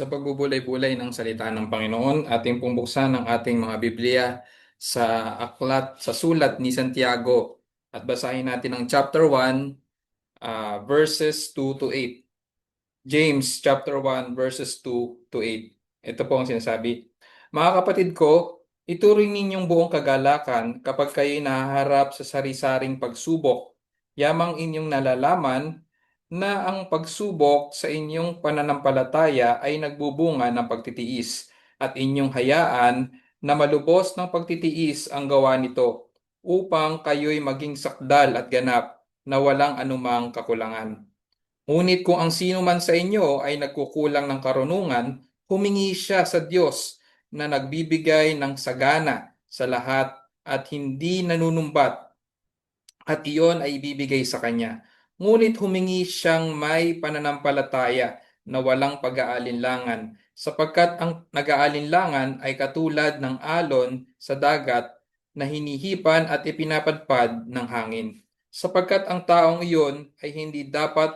Sa pagbubulay-bulay ng salita ng Panginoon, ating pong buksan ang ating mga Biblia sa sulat ni Santiago at basahin natin ang chapter 1, verses 2 to 8. James chapter 1 verses 2 to 8. Ito po ang sinasabi. Mga kapatid ko, ituring ninyong buong kagalakan kapag kayo nahaharap sa sari-saring pagsubok. Yamang inyong nalalaman na ang pagsubok sa inyong pananampalataya ay nagbubunga ng pagtitiis at inyong hayaan na malubos ng pagtitiis ang gawa nito upang kayo'y maging sakdal at ganap na walang anumang kakulangan. Ngunit kung ang sino man sa inyo ay nagkukulang ng karunungan, humingi siya sa Diyos na nagbibigay ng sagana sa lahat at hindi nanunumbat at iyon ay ibibigay sa kanya. Ngunit humingi siyang may pananampalataya na walang pag-aalinlangan, sapagkat ang nag-aalinlangan ay katulad ng alon sa dagat na hinihipan at ipinapadpad ng hangin. Sapagkat ang taong iyon ay hindi dapat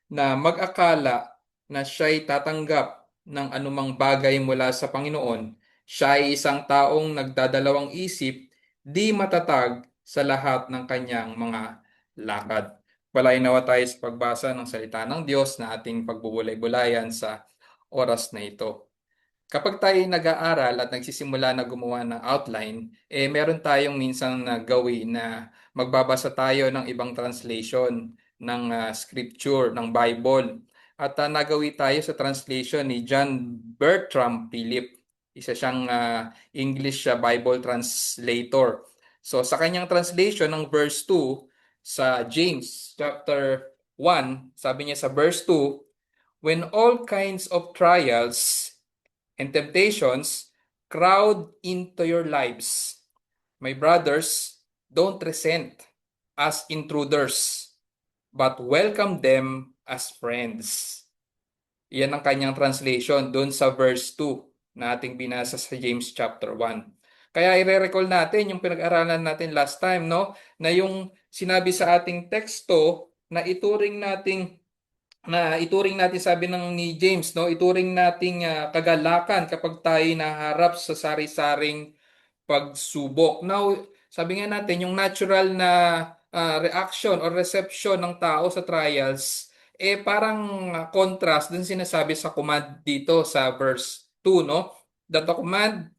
na mag-akala na siya'y tatanggap ng anumang bagay mula sa Panginoon. Siya ay isang taong nagdadalawang isip, di matatag sa lahat ng kanyang mga lakad. Palain nawa tayo sa pagbasa ng salita ng Diyos na ating pagbubulay-bulayan sa oras na ito. Kapag tayo nag-aaral at nagsisimula na gumawa ng outline, meron tayong minsan na gawin na magbabasa tayo ng ibang translation ng scripture, ng Bible. At nagawi tayo sa translation ni John Bertram Philip. Isa siyang English Bible translator. So sa kanyang translation ng verse 2 sa James chapter 1, sabi niya sa verse 2, when all kinds of trials and temptations crowd into your lives, my brothers, don't resent as intruders, but welcome them as friends. Yan ang kanyang translation doon sa verse 2 na ating binasa sa James chapter 1. Kaya i-recall natin yung pinag-aralan natin last time, no? Na yung sinabi sa ating teksto na ituring natin sabi ng ni James, no, ituring nating kagalakan kapag tayo naharap sa sari-saring pagsubok. Now, sabi nga natin yung natural na reaction or reception ng tao sa trials parang contrast dun sinasabi sa command dito sa verse 2, no? That the command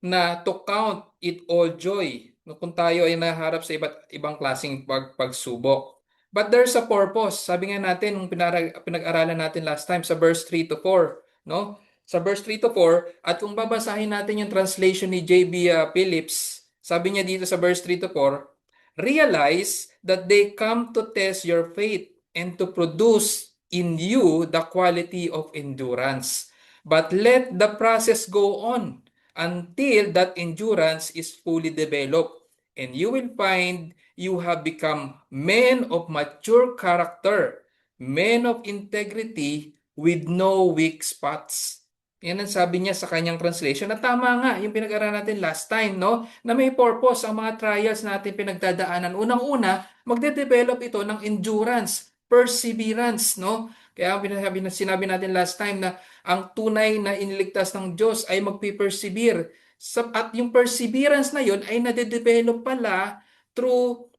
na to count it all joy, no, kung tayo ay naharap sa iba't ibang klaseng pagsubok. But there's a purpose. Sabi nga natin, nung pinag-aralan natin last time sa verse 3 to 4, no? Sa verse 3 to 4, at kung babasahin natin yung translation ni J.B. Phillips, sabi niya dito sa verse 3 to 4, realize that they come to test your faith and to produce in you the quality of endurance. But let the process go on until that endurance is fully developed, and you will find you have become men of mature character, men of integrity with no weak spots. Yan ang sabi niya sa kanyang translation. At tama nga, yung pinag-aralan natin last time, no? Na may purpose ang mga trials natin pinagdadaanan. Unang-una, magde-develop ito ng endurance, perseverance, no? Kaya sinabi natin last time na ang tunay na iniligtas ng Diyos ay magpe-persevere. At yung perseverance na yon ay nade-develop pala through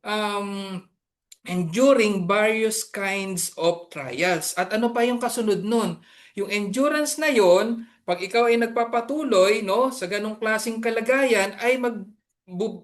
enduring various kinds of trials. At ano pa yung kasunod nun? Yung endurance na yon, pag ikaw ay nagpapatuloy, no, sa ganong klaseng kalagayan, ay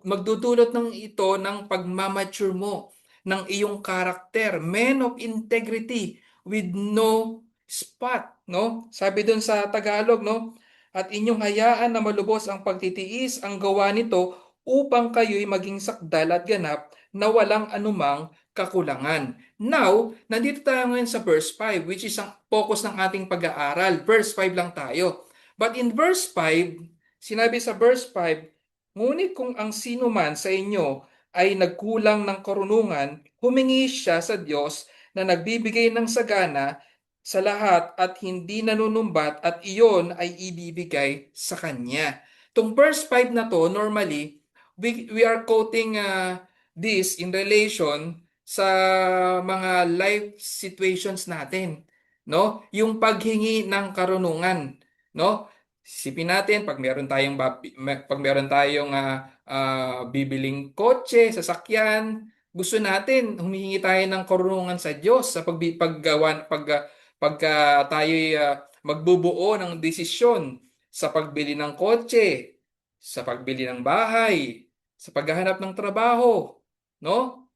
magdudulot ng ito ng pagmamature mo ng iyong karakter, men of integrity with no spot, no? Sabi doon sa Tagalog, no? At inyong hayaan na malubos ang pagtitiis, ang gawa nito upang kayo'y maging sakdal at ganap na walang anumang kakulangan. Now, nandito tayo ngayon sa verse 5, which is ang focus ng ating pag-aaral. Verse 5 lang tayo. But in verse 5, sinabi sa verse 5, ngunit kung ang sino man sa inyo ay nagkulang ng karunungan, humingi siya sa Diyos na nagbibigay ng sagana sa lahat at hindi nanunumbat at iyon ay ibibigay sa Kanya. Itong verse 5 na to, normally, we are quoting this in relation sa mga life situations natin. no? Yung paghingi ng karunungan, no? Sipin natin pag meron tayong bibiling kotse, sasakyan, gusto natin humihingi tayo ng karunungan sa Diyos sa paggawa pagka tayo magbubuo ng desisyon sa pagbili ng kotse, sa pagbili ng bahay, sa paghahanap ng trabaho, no?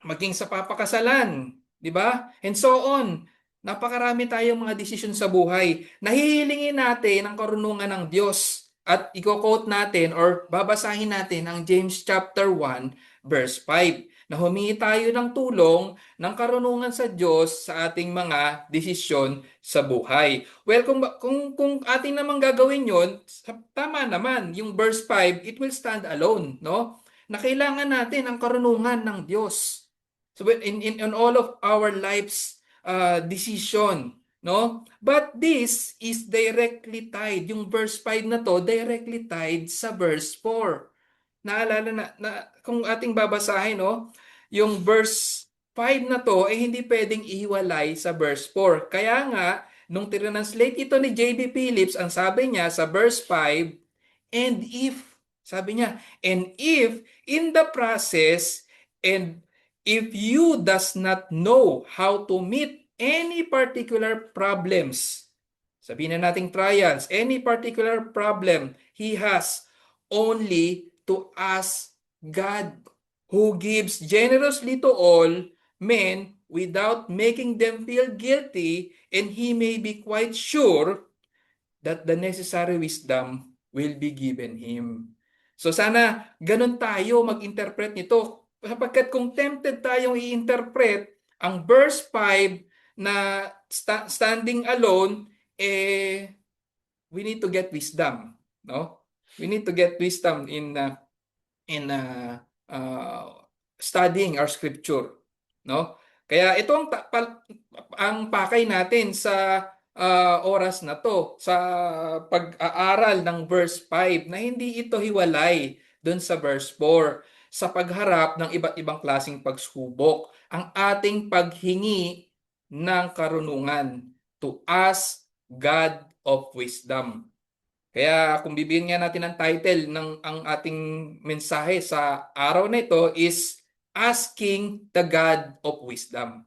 Maging sa papakasalan, di ba? And so on. Napakarami tayong mga desisyon sa buhay. Nahihilingin natin ang karunungan ng Diyos. At i-quote natin or babasahin natin ang James chapter 1 verse 5 na humingi tayo ng tulong ng karunungan sa Diyos sa ating mga desisyon sa buhay. Well, kung ating naman gagawin yon, tama naman. Yung verse 5, it will stand alone, no? Na kailangan natin ang karunungan ng Diyos. So in all of our lives decision, no? But this is directly tied. Yung verse 5 na to directly tied sa verse 4. Naalala na kung ating babasahin, no? Yung verse 5 na to ay hindi pwedeng ihiwalay sa verse 4. Kaya nga nung tinranslate ito ni J.B. Phillips, ang sabi niya sa verse 5, and if, sabi niya, and if in the process and if you does not know how to meet any particular problems, sabihin na nating trials, any particular problem he has, only to ask God, who gives generously to all men without making them feel guilty, and he may be quite sure that the necessary wisdom will be given him. So sana ganun tayo mag-interpret nito. Sapagkat kung tempted tayong i-interpret ang verse 5 na standing alone, we need to get wisdom, no? We need to get wisdom in studying our scripture, no? Kaya ito ang pakay natin sa oras na to sa pag-aaral ng verse 5 na hindi ito hiwalay doon sa verse 4 sa pagharap ng iba't ibang klaseng pagsubok, ang ating paghingi ng karunungan to ask God of wisdom. Kaya kung bibigyan nga natin ang title ng ang ating mensahe sa araw na ito is Asking the God of Wisdom.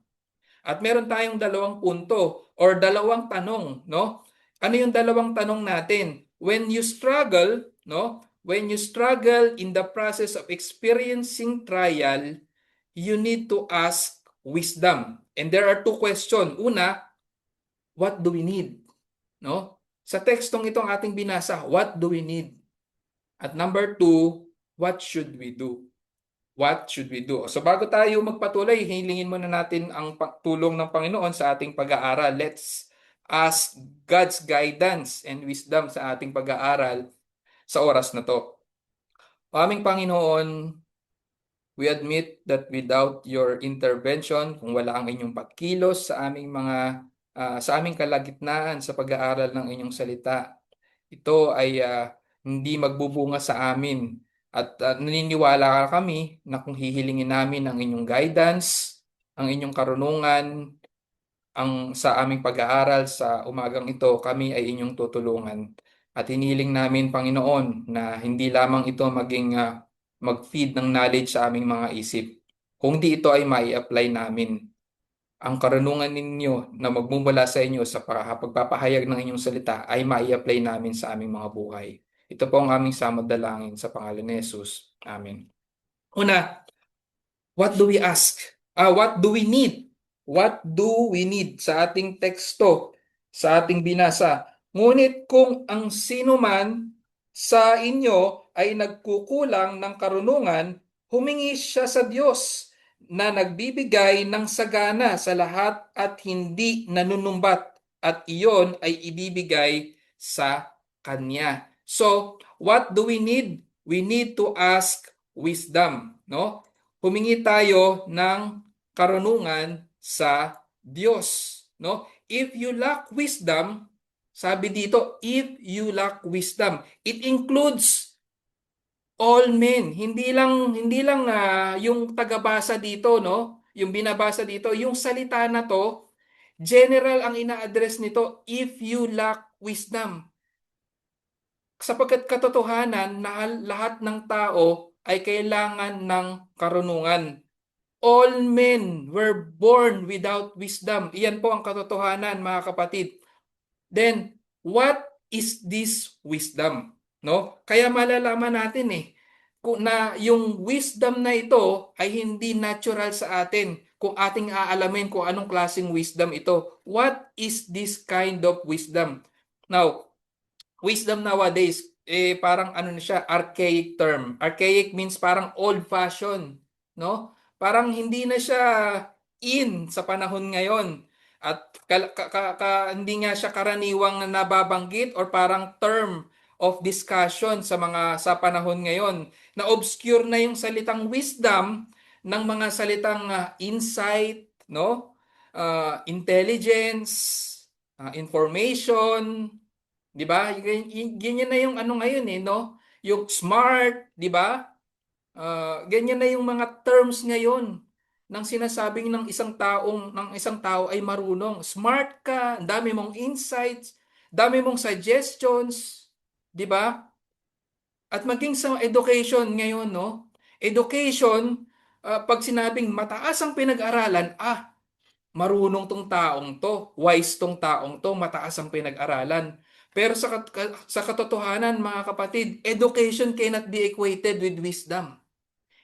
At meron tayong dalawang punto or dalawang tanong, no? Ano yung dalawang tanong natin? When you struggle, no? When you struggle in the process of experiencing trial, you need to ask wisdom. And there are two questions. Una, what do we need? No? Sa tekstong itong ating binasa, what do we need? At number two, what should we do? What should we do? So bago tayo magpatuloy, hilingin muna natin ang tulong ng Panginoon sa ating pag-aaral. Let's ask God's guidance and wisdom sa ating pag-aaral sa oras na to. Aming Panginoon, we admit that without your intervention, kung wala ang inyong pagkilos sa sa aming kalagitnaan sa pag-aaral ng inyong salita, ito ay hindi magbubunga sa amin. At naniniwala kami na kung hihilingin namin ang inyong guidance, ang inyong karunungan, sa aming pag-aaral sa umagang ito, kami ay inyong tutulungan. At hinihiling namin, Panginoon, na hindi lamang ito maging mag-feed ng knowledge sa aming mga isip, kundi ito ay mai-apply namin. Ang karunungan ninyo na magmumula sa inyo sa pagpapahayag ng inyong salita ay mai-apply namin sa aming mga buhay. Ito po ang aming samadalangin sa pangalan ni Jesus. Amen. Una, what do we ask? What do we need? What do we need sa ating teksto, sa ating binasa? Ngunit kung ang sino man sa inyo ay nagkukulang ng karunungan, humingi siya sa Diyos na nagbibigay ng sagana sa lahat at hindi nanunumbat, at iyon ay ibibigay sa Kanya. So, what do we need? We need to ask wisdom, no? Humingi tayo ng karunungan sa Diyos, no? If you lack wisdom, sabi dito, if you lack wisdom, it includes all men. Hindi lang yung tagabasa dito, no? Yung binabasa dito, yung salita na to, General ang ina-address nito, if you lack wisdom. Sapagkat katotohanan na lahat ng tao ay kailangan ng karunungan. All men were born without wisdom. Iyan po ang katotohanan, mga kapatid. Then, what is this wisdom? No? Kaya malalaman natin kung na yung wisdom na ito ay hindi natural sa atin kung ating aalamin kung anong klaseng wisdom ito. What is this kind of wisdom? Now, wisdom nowadays, parang ano na siya, archaic term. Archaic means parang old-fashioned, no? Parang hindi na siya in sa panahon ngayon. At hindi nga siya karaniwang nababanggit or parang term of discussion sa panahon ngayon. Na obscure na yung salitang wisdom ng mga salitang insight, no? Intelligence, information, 'di ba? Ganyan na yung ano ngayon no? Yung smart, 'di ba? Ganyan na yung mga terms ngayon ng sinasabing ng isang tao ay marunong. Smart ka, dami mong insights, dami mong suggestions, 'di ba? At maging sa education ngayon, no? Education, pag sinabing mataas ang pinag-aralan, marunong tong taong to, wise tong taong to, mataas ang pinag-aralan. Pero sa katotohanan, mga kapatid, education cannot be equated with wisdom.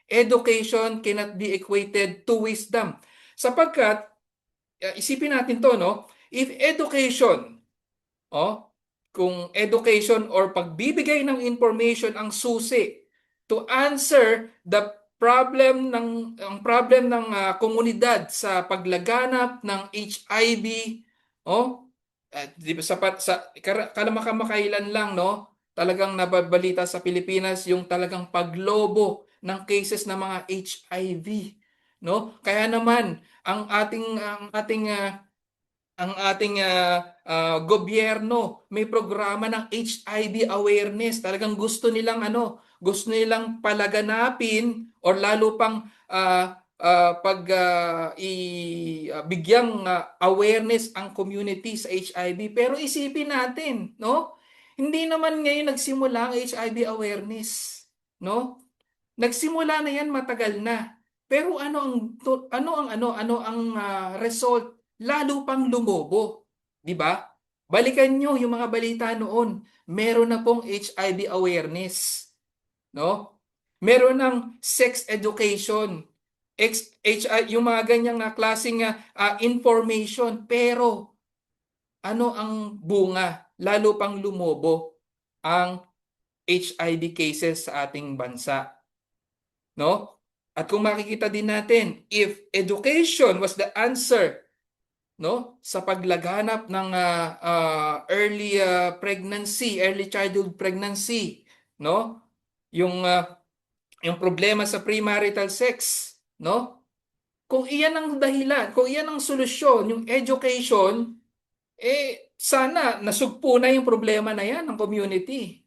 Education cannot be equated to wisdom. Sapagkat, isipin natin to, no? If education, oh, kung education or pagbibigay ng information ang susi to answer the problem ng komunidad sa paglaganap ng HIV, di ba kalamakamakalan lang, no, talagang nababalita sa Pilipinas yung talagang paglobo ng cases ng mga HIV, no? Kaya naman ang ating gobyerno may programa ng HIV awareness. Talagang gusto nilang palaganapin or lalo pang bigyang awareness ang community sa HIV. Pero isipin natin, no? Hindi naman ngayon nagsimula ang HIV awareness, no? Nagsimula na 'yan matagal na. Pero ano ang result? Lalo pang lumobo, 'di ba? Balikan nyo yung mga balita noon. Meron na pong HIV awareness, no? Meron ng sex education, yung mga ganyang klaseng information, pero ano ang bunga? Lalo pang lumobo ang HIV cases sa ating bansa, no? At kung makikita din natin, if education was the answer, no, sa paglaganap ng early pregnancy, early childhood pregnancy, no? Yung problema sa premarital sex, no? Kung iyan ang dahilan, kung iyan ang solusyon, yung education, sana nasugpo na yung problema na yan ng community.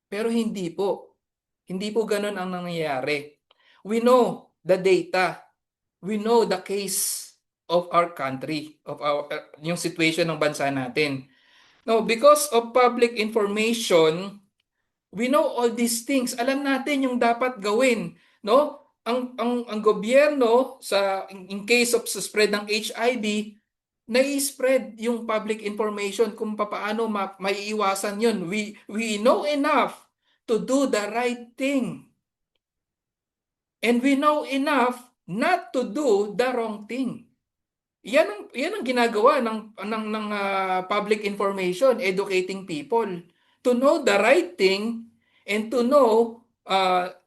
Pero hindi po. Hindi po ganun ang nangyayari. We know the data. We know the case of our country, of yung situation ng bansa natin. Now, because of public information, we know all these things. Alam natin yung dapat gawin, no? Ang gobyerno in case of spread ng HIV, nai-spread yung public information kung paano maiiwasan yun. We know enough to do the right thing. And we know enough not to do the wrong thing. Yan ang ginagawa ng public information, educating people to know the right thing and to know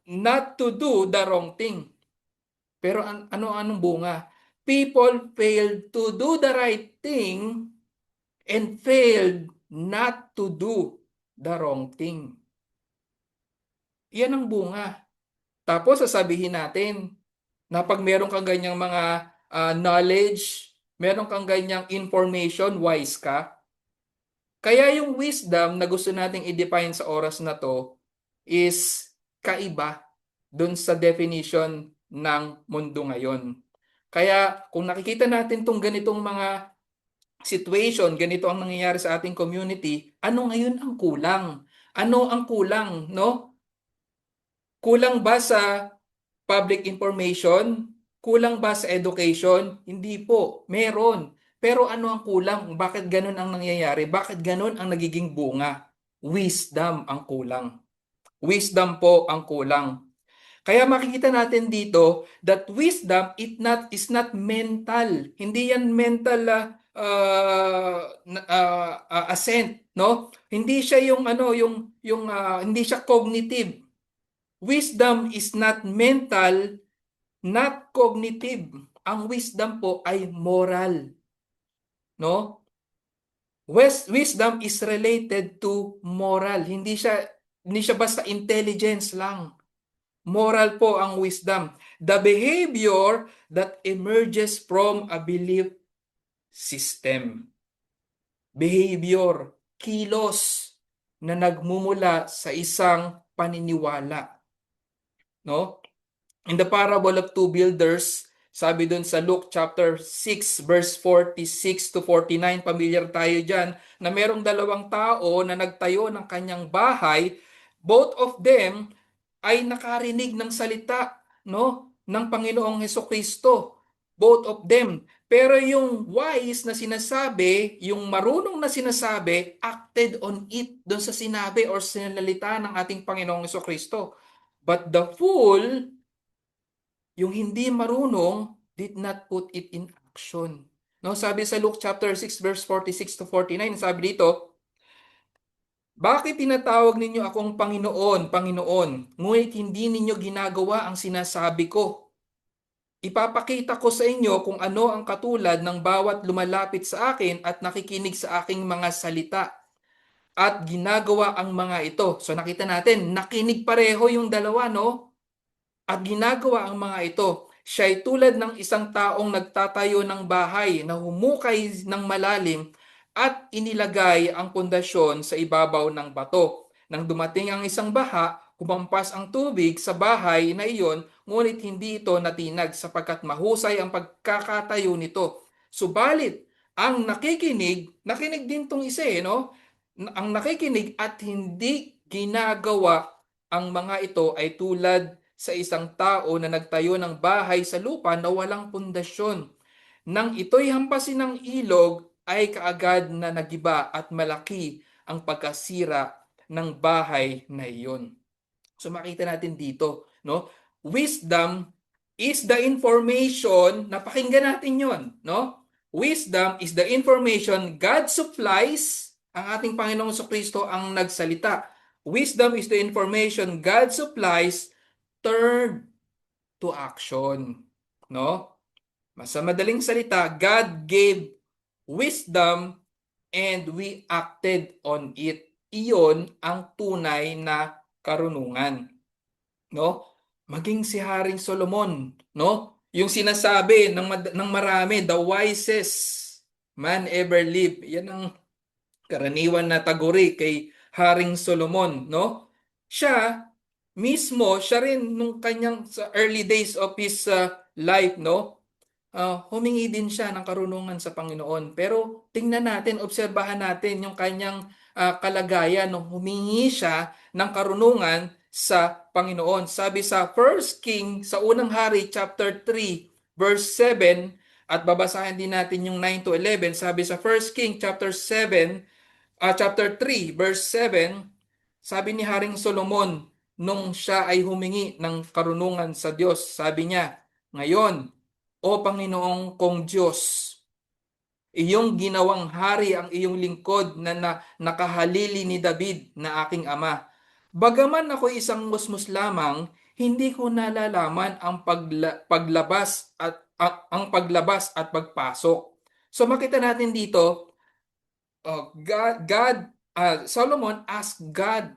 not to do the wrong thing. Pero anong bunga? People failed to do the right thing and failed not to do the wrong thing. Yan ang bunga. Tapos sasabihin natin na pag meron kang ganyang mga knowledge, meron kang ganyang information, wise ka. Kaya yung wisdom na gusto nating i-define sa oras na to is kaiba dun sa definition ng mundo ngayon. Kaya kung nakikita natin tong ganitong mga situation, ganito ang nangyayari sa ating community, ano ngayon ang kulang? Ano ang kulang, no? Kulang ba sa public information? Kulang ba sa education? Hindi po, meron. Pero ano ang kulang? Bakit ganun ang nangyayari? Bakit ganun ang nagiging bunga? Wisdom ang kulang. Wisdom po ang kulang. Kaya makikita natin dito that wisdom is not mental. Hindi yan mental assent, no? Hindi siya yung ano yung hindi siya cognitive. Wisdom is not mental, not cognitive. Ang wisdom po ay moral, no? Wisdom is related to moral. Hindi siya basta intelligence lang. Moral po ang wisdom. The behavior that emerges from a belief system. Behavior, kilos na nagmumula sa isang paniniwala, no? In the parable of two builders, sabi dun sa Luke chapter 6 verse 46 to 49, familiar tayo dyan, na merong dalawang tao na nagtayo ng kanyang bahay. Both of them ay nakarinig ng salita, no, ng Panginoong Hesukristo. Both of them. Pero yung wise na sinasabi, yung marunong na sinasabi, acted on it doon sa sinabi or sinalita ng ating Panginoong Hesukristo. But the fool, yung hindi marunong, did not put it in action. No, sabi sa Luke chapter 6 verse 46 to 49, sabi dito, bakit tinatawag ninyo akong Panginoon, Panginoon, ngunit hindi ninyo ginagawa ang sinasabi ko? Ipapakita ko sa inyo kung ano ang katulad ng bawat lumalapit sa akin at nakikinig sa aking mga salita at ginagawa ang mga ito. So nakita natin, nakinig pareho yung dalawa, no? At ginagawa ang mga ito. Siya ay tulad ng isang taong nagtatayo ng bahay na humukay ng malalim at inilagay ang pundasyon sa ibabaw ng bato. Nang dumating ang isang baha, humampas ang tubig sa bahay na iyon, ngunit hindi ito natinag sapagkat mahusay ang pagkakatayo nito. Subalit, ang nakikinig din tong isa no? Ang nakikinig at hindi ginagawa ang mga ito ay tulad sa isang tao na nagtayo ng bahay sa lupa na walang pundasyon. Nang ito'y hampasin ng ilog, ay kaagad na nagiba at malaki ang pagkasira ng bahay na iyon. So makita natin dito, no? Wisdom is the information, napakinggan natin 'yon, no? Wisdom is the information God supplies, ang ating Panginoong Kristo ang nagsalita. Wisdom is the information God supplies turned to action, no? Sa madaling salita, God gave wisdom and we acted on it. Iyon ang tunay na karunungan, no? Maging si Haring Solomon, no? Yung sinasabi ng marami, the wisest man ever lived. Yan ang karaniwan na taguri kay Haring Solomon, no? Siya mismo, siya rin nung kanyang sa early days of his life, no? Humingi din siya ng karunungan sa Panginoon. Pero tingnan natin, obserbahan natin yung kanyang kalagayan nung humingi siya ng karunungan sa Panginoon. Sabi sa First King, sa unang hari, chapter 3, verse 7, at babasahin din natin yung 9 to 11. Sabi sa First King, chapter 3, verse 7, sabi ni Haring Solomon, nung siya ay humingi ng karunungan sa Diyos, sabi niya, ngayon, O Panginoong kong Diyos, iyong ginawang hari ang iyong lingkod na nakahalili ni David na aking ama. Bagaman ako isang musmus lamang, hindi ko nalalaman ang paglabas at pagpasok. So makita natin dito, Solomon asked God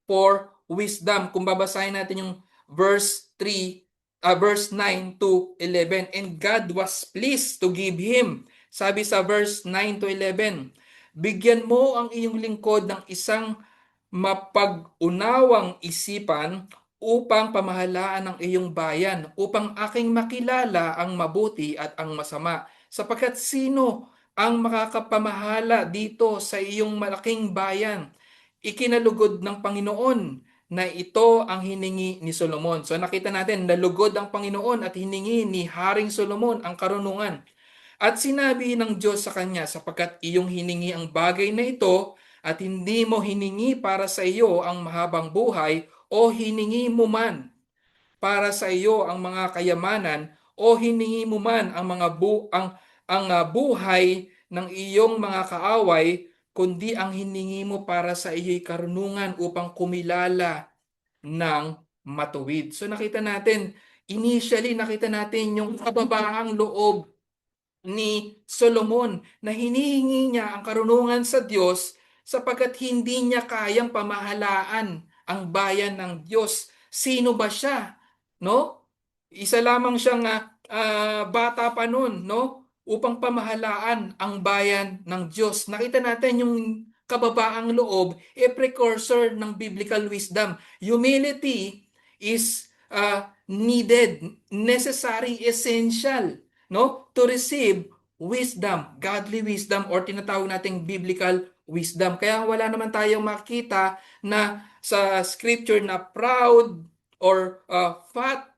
for wisdom. Kung babasahin natin yung verse 9 to 11, and God was pleased to give him. Sabi sa verse 9 to 11, bigyan mo ang iyong lingkod ng isang mapag-unawang isipan upang pamahalaan ang iyong bayan, upang aking makilala ang mabuti at ang masama. Sapagkat sino ang makakapamahala dito sa iyong malaking bayan. Ikinalugod ng Panginoon na ito ang hiningi ni Solomon. So nakita natin, nalugod ang Panginoon at hiningi ni Haring Solomon ang karunungan. At sinabi ng Diyos sa kanya, sapagkat iyong hiningi ang bagay na ito at hindi mo hiningi para sa iyo ang mahabang buhay o hiningi mo man para sa iyo ang mga kayamanan o hiningi mo man ang buhay ng iyong mga kaaway, kundi ang hiningi mo para sa iyo'y karunungan upang kumilala ng matuwid. So nakita natin, initially nakita natin yung kababaang loob ni Solomon na hinihingi niya ang karunungan sa Diyos sapagkat hindi niya kayang pamahalaan ang bayan ng Diyos. Sino ba siya? No? Isa lamang siyang bata pa noon, no? Upang pamahalaan ang bayan ng Diyos. Nakita natin yung kababaang loob, precursor ng biblical wisdom. Humility is needed, necessary, essential, no, to receive wisdom, godly wisdom, or tinatawag nating biblical wisdom. Kaya wala naman tayong makita na sa scripture na proud or fat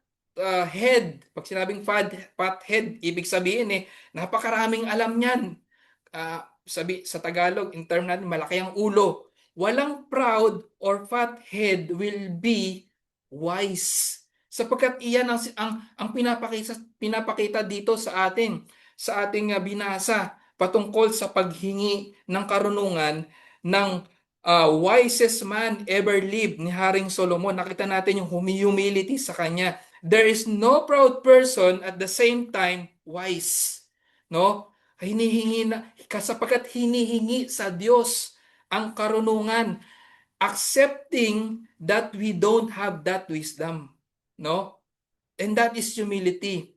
head. Pag sinabing fat head, ibig sabihin napakaraming alam niyan. Sabi sa Tagalog, in term natin, malaki ang ulo. Walang proud or fat head will be wise. Sapagkat iyan ang pinapakita dito sa ating binasa patungkol sa paghingi ng karunungan ng wisest man ever lived ni Haring Solomon. Nakita natin yung humility sa kanya. There is no proud person at the same time wise. No? Sapagkat hinihingi sa Diyos ang karunungan, accepting that we don't have that wisdom, no? And that is humility,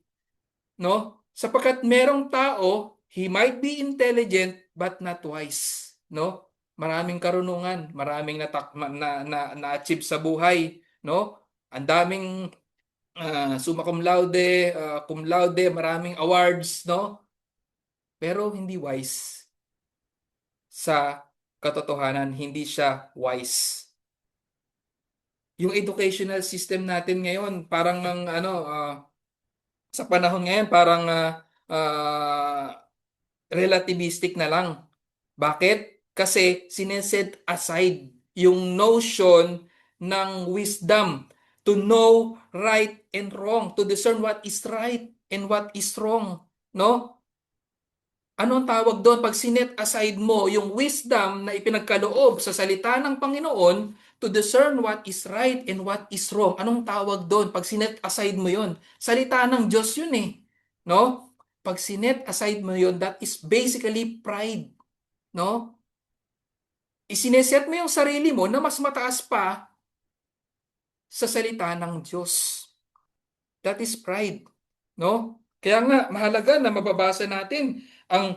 no? Sapagkat merong tao, he might be intelligent but not wise, no? Maraming karunungan, maraming na-achieve sa buhay, no? Ang daming summa cum laude, maraming awards, no? Pero hindi wise. Sa katotohanan, hindi siya wise. Yung educational system natin ngayon, parang sa panahon ngayon, parang relativistic na lang. Bakit? Kasi sineset aside yung notion ng wisdom to know right and wrong, to discern what is right and what is wrong. No? Ano ang tawag doon? Pag sinet aside mo yung wisdom na ipinagkaloob sa salita ng Panginoon to discern what is right and what is wrong. Anong tawag doon? Pag sinet aside mo yun, salita ng Diyos yun no? Pag sinet aside mo yun, that is basically pride. No? Isineset mo yung sarili mo na mas mataas pa sa salita ng Diyos. That is pride. No? Kaya nga, mahalaga na mababasa natin ang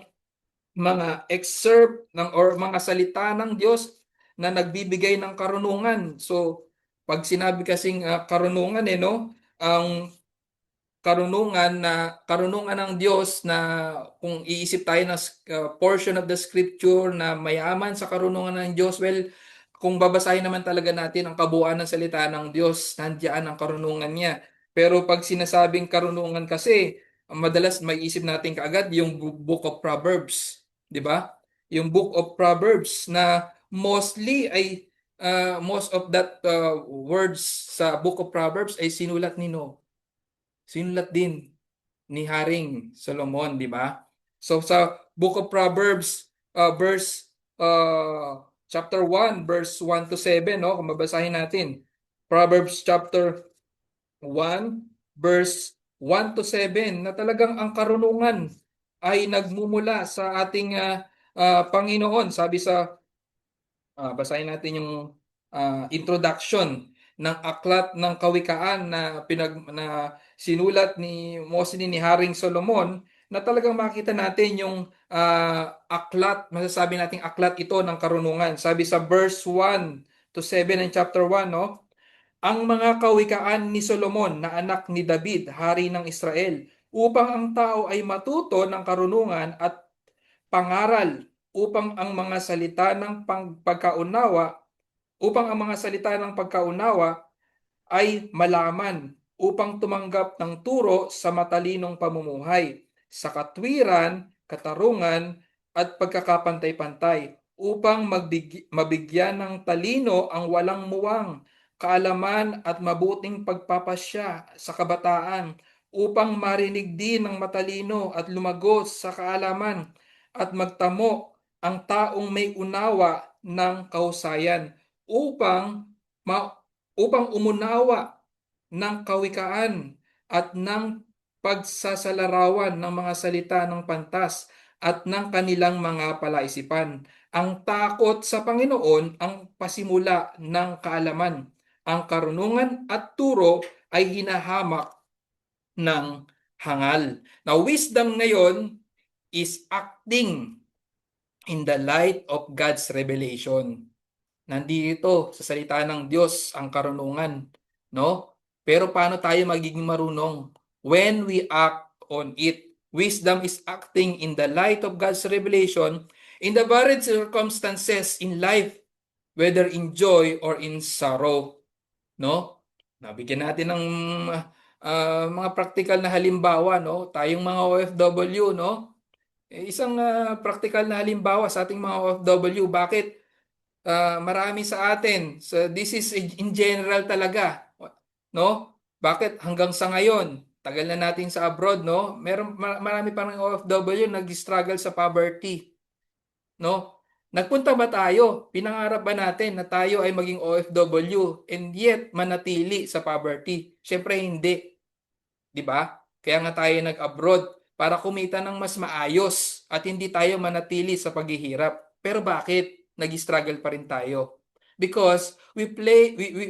mga excerpt or mga salita ng Diyos na nagbibigay ng karunungan. So, pag sinabi kasing karunungan no, ang karunungan ng Diyos na kung iisip tayo ng portion of the scripture na mayaman sa karunungan ng Diyos, well, kung babasahin naman talaga natin ang kabuuan ng salita ng Diyos, nandiyan ang karunungan niya. Pero pag sinasabing karunungan kasi, madalas may isip natin kaagad yung Book of Proverbs, di ba? Yung Book of Proverbs na mostly ay most of that words sa Book of Proverbs ay sinulat din ni Haring Solomon, di ba? So sa Book of Proverbs, chapter 1, verse 1 to 7, no? Kung babasahin natin. Proverbs chapter 1, verse 1 to 7, na talagang ang karunungan ay nagmumula sa ating Panginoon. Sabi sa, basahin natin yung introduction ng aklat ng kawikaan na sinulat ni mostly ni Haring Solomon, na talagang makita natin yung aklat, masasabi nating aklat ito ng karunungan. Sabi sa verse 1 to 7 ng chapter 1, no? Ang mga kawikaan ni Solomon na anak ni David, hari ng Israel, upang ang tao ay matuto ng karunungan at pangaral upang ang mga salita ng pagkaunawa upang ang mga salita ng pagkaunawa ay malaman upang tumanggap ng turo sa matalinong pamumuhay, sa katwiran, katarungan, at pagkakapantay-pantay, upang mabigyan ng talino ang walang muwang, kaalaman at mabuting pagpapasya sa kabataan, upang marinig din ng matalino at lumagos sa kaalaman, at magtamo ang taong may unawa ng kahusayan, upang upang umunawa ng kawikaan at ng pagsasalarawan ng mga salita ng pantas at ng kanilang mga palaisipan. Ang takot sa Panginoon ang pasimula ng kaalaman. Ang karunungan at turo ay hinahamak ng hangal. Now, wisdom ngayon is acting in the light of God's revelation. Nandito sa salita ng Diyos ang karunungan, no? Pero paano tayo magiging marunong? When we act on it. Wisdom is acting in the light of God's revelation in the varied circumstances in life, whether in joy or in sorrow, no? Nabigyan natin ng mga practical na halimbawa, no? Tayong mga OFW, no? Isang practical na halimbawa sa ating mga OFW, bakit marami sa atin. So this is in general talaga, no? Bakit hanggang sa ngayon, tagal na natin sa abroad, no? Marami pa ng OFW nag-struggle sa poverty, no? Nagpunta ba tayo? Pinangarap ba natin na tayo ay maging OFW and yet manatili sa poverty? Syempre hindi. 'Di ba? Kaya nga tayo nag-abroad para kumita ng mas maayos at hindi tayo manatili sa paghihirap. Pero bakit nag-struggle pa rin tayo? Because we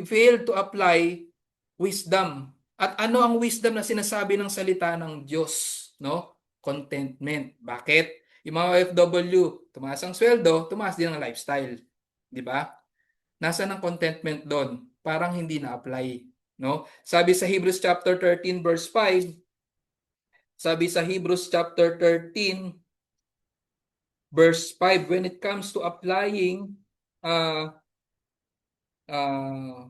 fail to apply wisdom. At ano ang wisdom na sinasabi ng salita ng Diyos, no? Contentment. Bakit? Yung mga OFW, tumaas ang sweldo, tumaas din ang lifestyle. 'Di ba? Nasaan ang contentment doon? Parang hindi na-apply, no? Sabi sa Hebrews chapter 13 verse 5, sabi sa Hebrews chapter 13 verse 5, when it comes to applying uh, uh,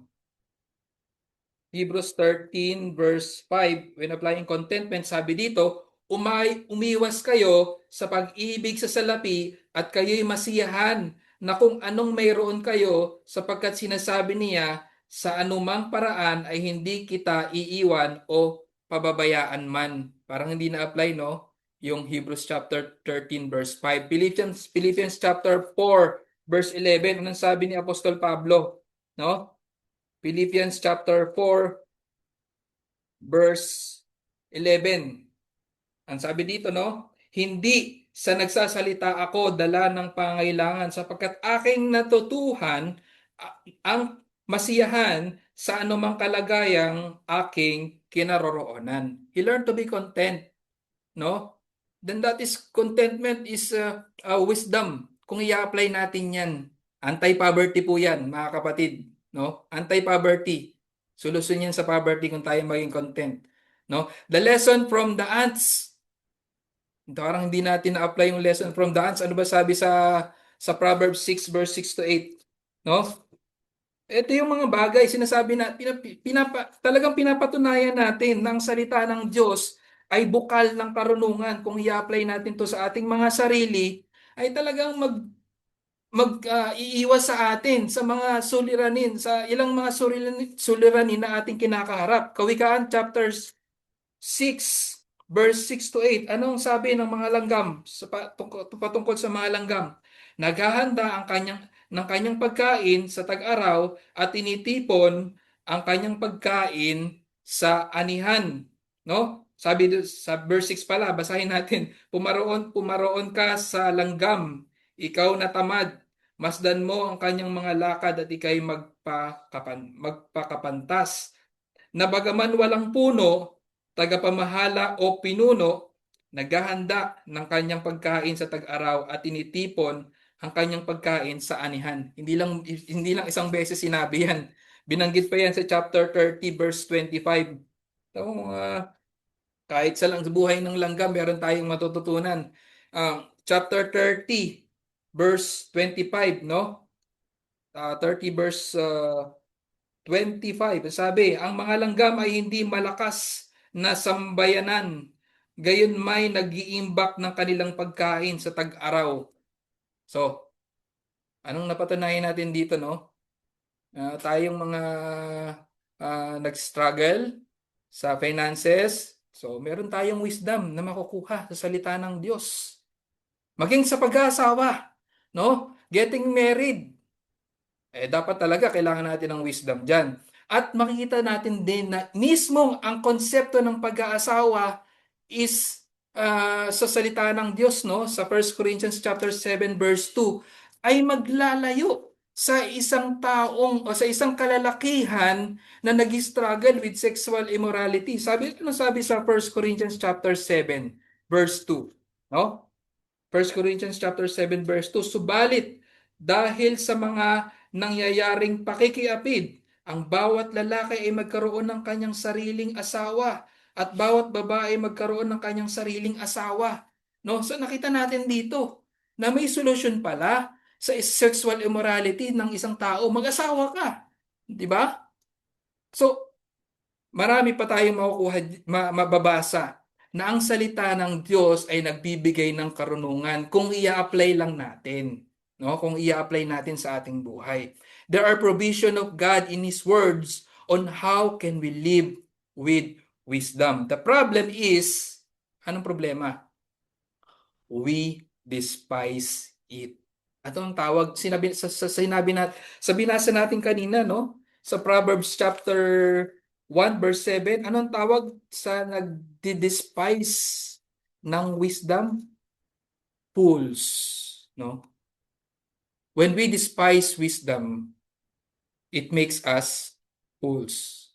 Hebrews 13 verse 5, when applying contentment, sabi dito, umiwas kayo sa pag-ibig sa salapi at kayo'y masiyahan na kung anong mayroon kayo sapagkat sinasabi niya sa anumang paraan ay hindi kita iiwan o pababayaan man. Parang hindi na-apply, no? Yung Hebrews chapter 13 verse 5. Philippians chapter 4 verse 11. Anong sabi ni Apostol Pablo? No? Philippians chapter 4 verse 11. Ang sabi dito, no? Hindi sa nagsasalita ako dala ng pangailangan sapagkat aking natutuhan ang masiyahan sa anumang kalagayang aking kinaroroonan. He learned to be content, no? Then that is contentment is wisdom. Kung i-apply natin 'yan, anti-poverty po 'yan, mga kapatid, no? Anti-poverty. Solusyon 'yan sa poverty kung tayo maging content, no? The lesson from the ants. Parang hindi natin na-apply yung lesson from the ants. Ano ba sabi sa Proverbs 6 verse 6 to 8, no? Ito yung mga bagay sinasabi na talagang pinapatunayan natin ng salita ng Diyos ay bukal ng karunungan. Kung i-apply natin to sa ating mga sarili, ay talagang iiwas sa atin sa mga suliranin, sa ilang mga suliranin na ating kinakaharap. Kawikaan chapters 6 verse 6 to 8. Anong sabi ng mga langgam patungkol sa mga langgam? Naghahanda ng kanyang pagkain sa tag-araw at tinitipon ang kanyang pagkain sa anihan, no? Sabi sa verse 6 pala, basahin natin. Pumaroon ka sa langgam, ikaw na tamad. Masdan mo ang kanyang mga lakad at ikay magpakapantas. Na bagaman walang puno, tagapamahala o pinuno, naghahanda ng kanyang pagkain sa tag-araw at tinitipon ang kanyang pagkain sa anihan. Hindi lang isang beses sinabi yan. Binanggit pa yan sa chapter 30 verse 25. So, kahit sa buhay ng langgam, meron tayong matututunan. chapter 30, verse 25, no? 30 verse 25. Sabi, ang mga langgam ay hindi malakas na sambayanan. Gayon may nag-iimbak ng kanilang pagkain sa tag-araw. So, anong napatunayan natin dito, no? Tayong mga nag-struggle sa finances. So, meron tayong wisdom na makukuha sa salita ng Diyos. Maging sa pag-aasawa, no? Getting married. Dapat talaga kailangan natin ng wisdom dyan. At makikita natin din na mismong ang konsepto ng pag-aasawa is sa salita ng Diyos, no? Sa 1 Corinthians chapter 7 verse 2 ay maglalayo sa isang taong o sa isang kalalakihan na nag-struggle with sexual immorality. Sabi sa 1 Corinthians chapter 7 verse 2, no? 1 Corinthians chapter 7 verse 2, subalit dahil sa mga nangyayaring pakikiapid, ang bawat lalaki ay magkaroon ng kanyang sariling asawa at bawat babae ay magkaroon ng kanyang sariling asawa. No? So nakita natin dito na may solusyon pala sa sexual immorality ng isang tao. Mag-asawa ka. Di ba? So, marami pa tayong makukuha, mababasa na ang salita ng Diyos ay nagbibigay ng karunungan kung i-apply lang natin, no? Kung i-apply natin sa ating buhay. There are provision of God in His words on how can we live with wisdom. The problem is, anong problema? We despise it. Ito ang tawag, sinabi sa binasa natin kanina, no? Sa Proverbs chapter 1 verse 7, anong tawag sa nagdi-despise ng wisdom? Fools, no? When we despise wisdom, it makes us fools.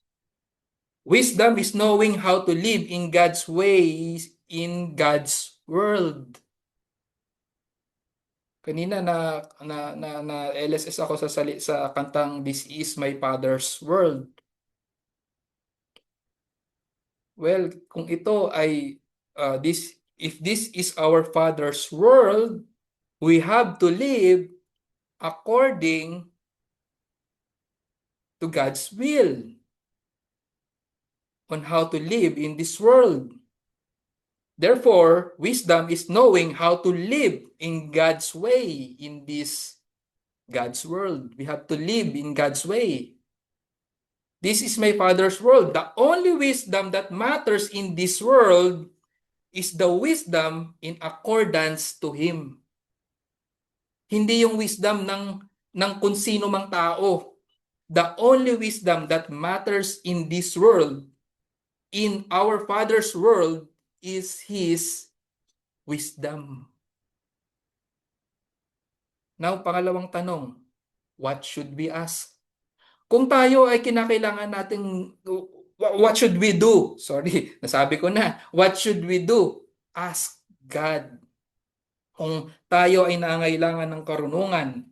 Wisdom is knowing how to live in God's ways, in God's world. Kanina na LSS ako sa kantang This is my Father's World. Well, kung ito ay if this is our Father's world, we have to live according to God's will on how to live in this world. Therefore, wisdom is knowing how to live in God's way in this God's world. We have to live in God's way. This is my Father's world. The only wisdom that matters in this world is the wisdom in accordance to Him. Hindi yung wisdom ng kung sino mang tao. The only wisdom that matters in this world, in our Father's world, is His wisdom. Now, pangalawang tanong, what should we ask? Kung tayo ay kinakailangan nating, what should we do? Sorry, nasabi ko na. What should we do? Ask God. Kung tayo ay nangailangan ng karunungan.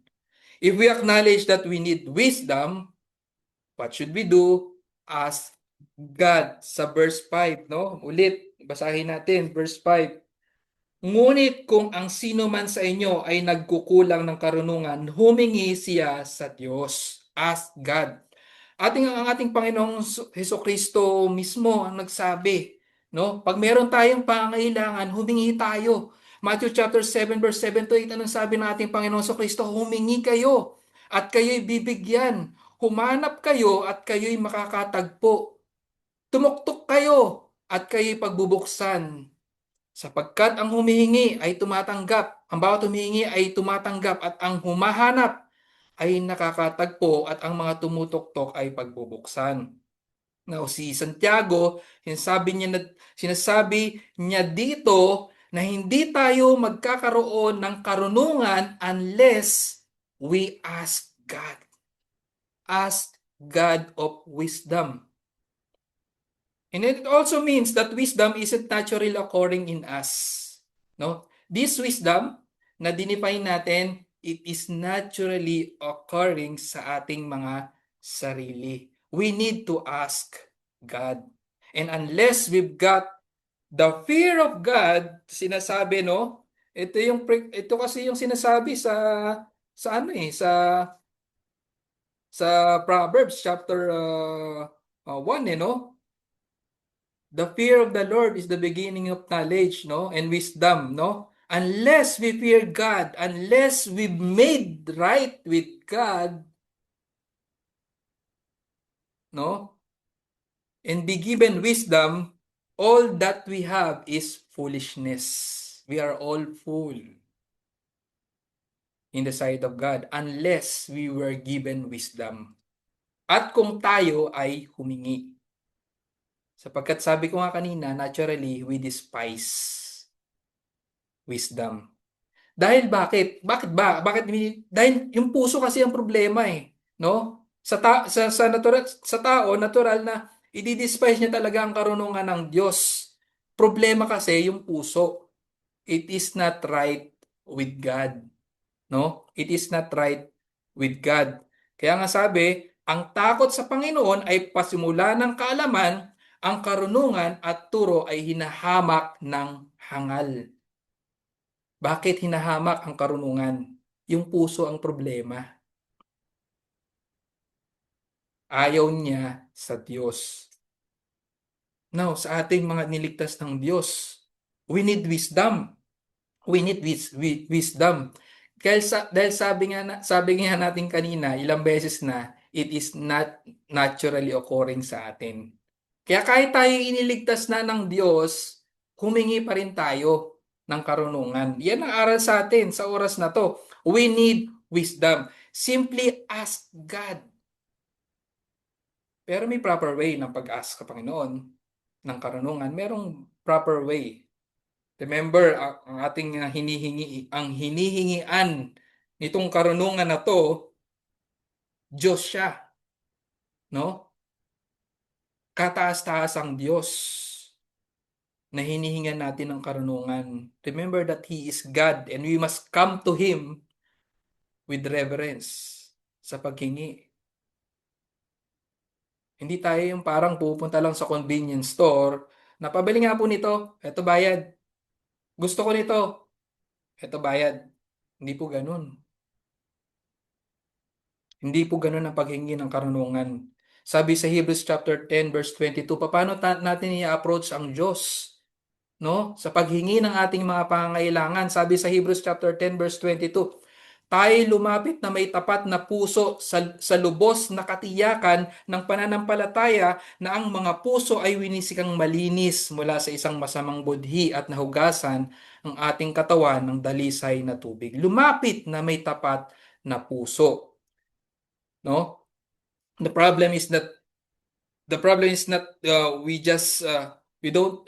If we acknowledge that we need wisdom, what should we do? Ask God. Sa verse 5, no? Ulit, basahin natin, verse 5. Ngunit kung ang sino man sa inyo ay nagkukulang ng karunungan, humingi siya sa Diyos. Ask God. Ang ating Panginoong Hesukristo mismo ang nagsabi, no? Pag meron tayong pangangailangan, humingi tayo. Matthew chapter 7 verse 7 to 8, anong sabi ng ating Panginoong Hesukristo? Humingi kayo at kayo'y bibigyan. Humanap kayo at kayo'y makakatagpo. Tumuktok kayo at kayo'y pagbubuksan. Sapagkat ang humihingi ay tumatanggap, ang bawat humihingi ay tumatanggap at ang humahanap ay nakakatagpo at ang mga tumutuktok ay pagbubuksan. Now, si Santiago, sinasabi niya dito na hindi tayo magkakaroon ng karunungan unless we ask God. Ask God of wisdom. And it also means that wisdom isn't naturally occurring in us. No? This wisdom na dinefine natin, it is naturally occurring sa ating mga sarili. We need to ask God. And unless we've got the fear of God, sinasabi, no? Ito kasi yung sinasabi sa ano sa Proverbs chapter 1 no? The fear of the Lord is the beginning of knowledge, no? And wisdom, no? Unless we fear God, unless we've made right with God, no? And be given wisdom, all that we have is foolishness. We are all fool in the sight of God unless we were given wisdom. At kung tayo ay humingi. Sapagkat sabi ko nga kanina, naturally, we despise wisdom. Dahil bakit? Bakit ba? Dahil yung puso kasi ang problema eh, no? Sa tao natural na i-despise niya talaga ang karunungan ng Diyos. Problema kasi yung puso. It is not right with God, no? It is not right with God. Kaya nga sabi, ang takot sa Panginoon ay pasimula ng kaalaman, ang karunungan at turo ay hinahamak ng hangal. Bakit hinahamak ang karunungan? Yung puso ang problema. Ayaw niya sa Diyos. Now, sa ating mga niligtas ng Diyos, we need wisdom. We need wisdom. Dahil sabi nga natin kanina, ilang beses na, it is not naturally occurring sa atin. Kaya kahit tayo iniligtas na ng Diyos, humingi pa rin tayo ng karunungan. Yan ang aral sa atin sa oras na to. We need wisdom. Simply ask God. Pero may proper way ng pag-ask sa Panginoon ng karunungan. Merong proper way. Remember, ang ating ang hinihingian nitong karunungan na to, Diyos siya, no? Kataas-taas ang Diyos na hinihingan natin ng karunungan. Remember that He is God and we must come to Him with reverence sa paghingi. Hindi tayo yung parang pupunta lang sa convenience store na pabili nga po nito, eto bayad. Gusto ko nito, eto bayad. Hindi po ganun. Hindi po ganun ang paghingi ng karunungan. Sabi sa Hebrews chapter 10 verse 22, paano natin i-approach ang Diyos? No? Sa paghingi ng ating mga pangangailangan, sabi sa Hebrews chapter 10 verse 22, tayo lumapit na may tapat na puso sa lubos na katiyakan ng pananampalataya na ang mga puso ay winisikang malinis mula sa isang masamang budhi at nahugasan ang ating katawan ng dalisay na tubig. Lumapit na may tapat na puso, no? The problem is that we just we don't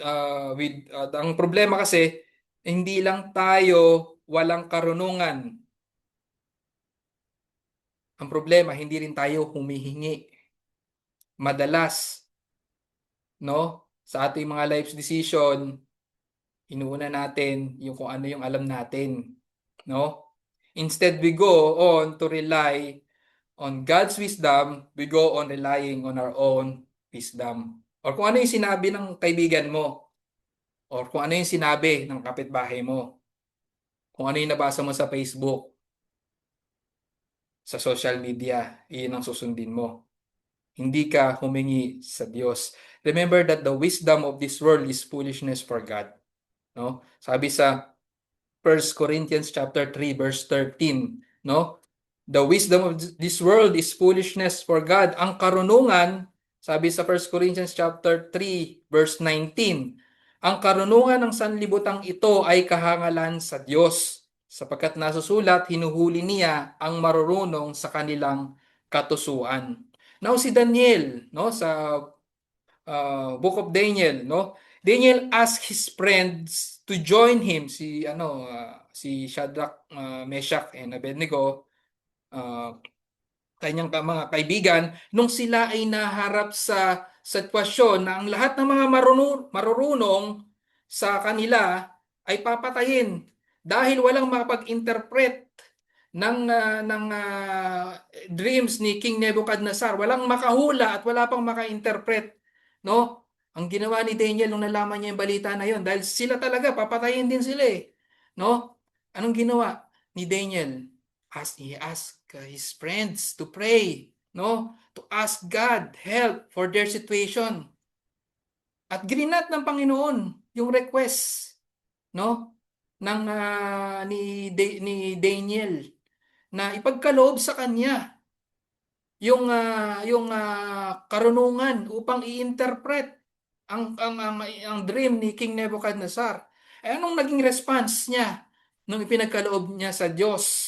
ang problema kasi hindi lang tayo walang karunungan. Ang problema hindi rin tayo humihingi. Madalas, no, sa ating mga life decision, inuuna natin yung kung ano yung alam natin, no? Instead we go on to rely on God's wisdom, we go on relying on our own wisdom. Or kung ano yung sinabi ng kaibigan mo, or kung ano yung sinabi ng kapitbahay mo, kung ano yung nabasa mo sa Facebook, sa social media, iyon ang susundin mo. Hindi ka humingi sa Diyos. Remember that the wisdom of this world is foolishness for God. No? Sabi sa 1 Corinthians chapter 3 verse 13, no? The wisdom of this world is foolishness for God. Ang karunungan, sabi sa 1 Corinthians chapter 3 verse 19, ang karunungan ng sanlibutang ito ay kahangalan sa Diyos, sapagkat nasusulat, hinuhuli niya ang marurunong sa kanilang katusuan. Now si Daniel, no, sa Book of Daniel, no? Daniel asked his friends to join him, si Shadrach, Meshach and Abednego, kanyang mga kaibigan, nung sila ay naharap sa sitwasyon na ang lahat ng mga marurunong sa kanila ay papatayin dahil walang makapag-interpret ng dreams ni King Nebuchadnezzar. Walang makahula at wala pang maka-interpret, no? Ang ginawa ni Daniel nung nalaman niya yung balita na yon, dahil sila talaga papatayin din sila no? Anong ginawa ni Daniel? He asked his friends to pray, no? To ask God help for their situation. At grinat ng Panginoon yung request, no? Ng ni Daniel na ipagkaloob sa kanya yung karunungan upang i-interpret ang dream ni King Nebuchadnezzar. Eh anong naging response niya nung ipinagkaloob niya sa Diyos?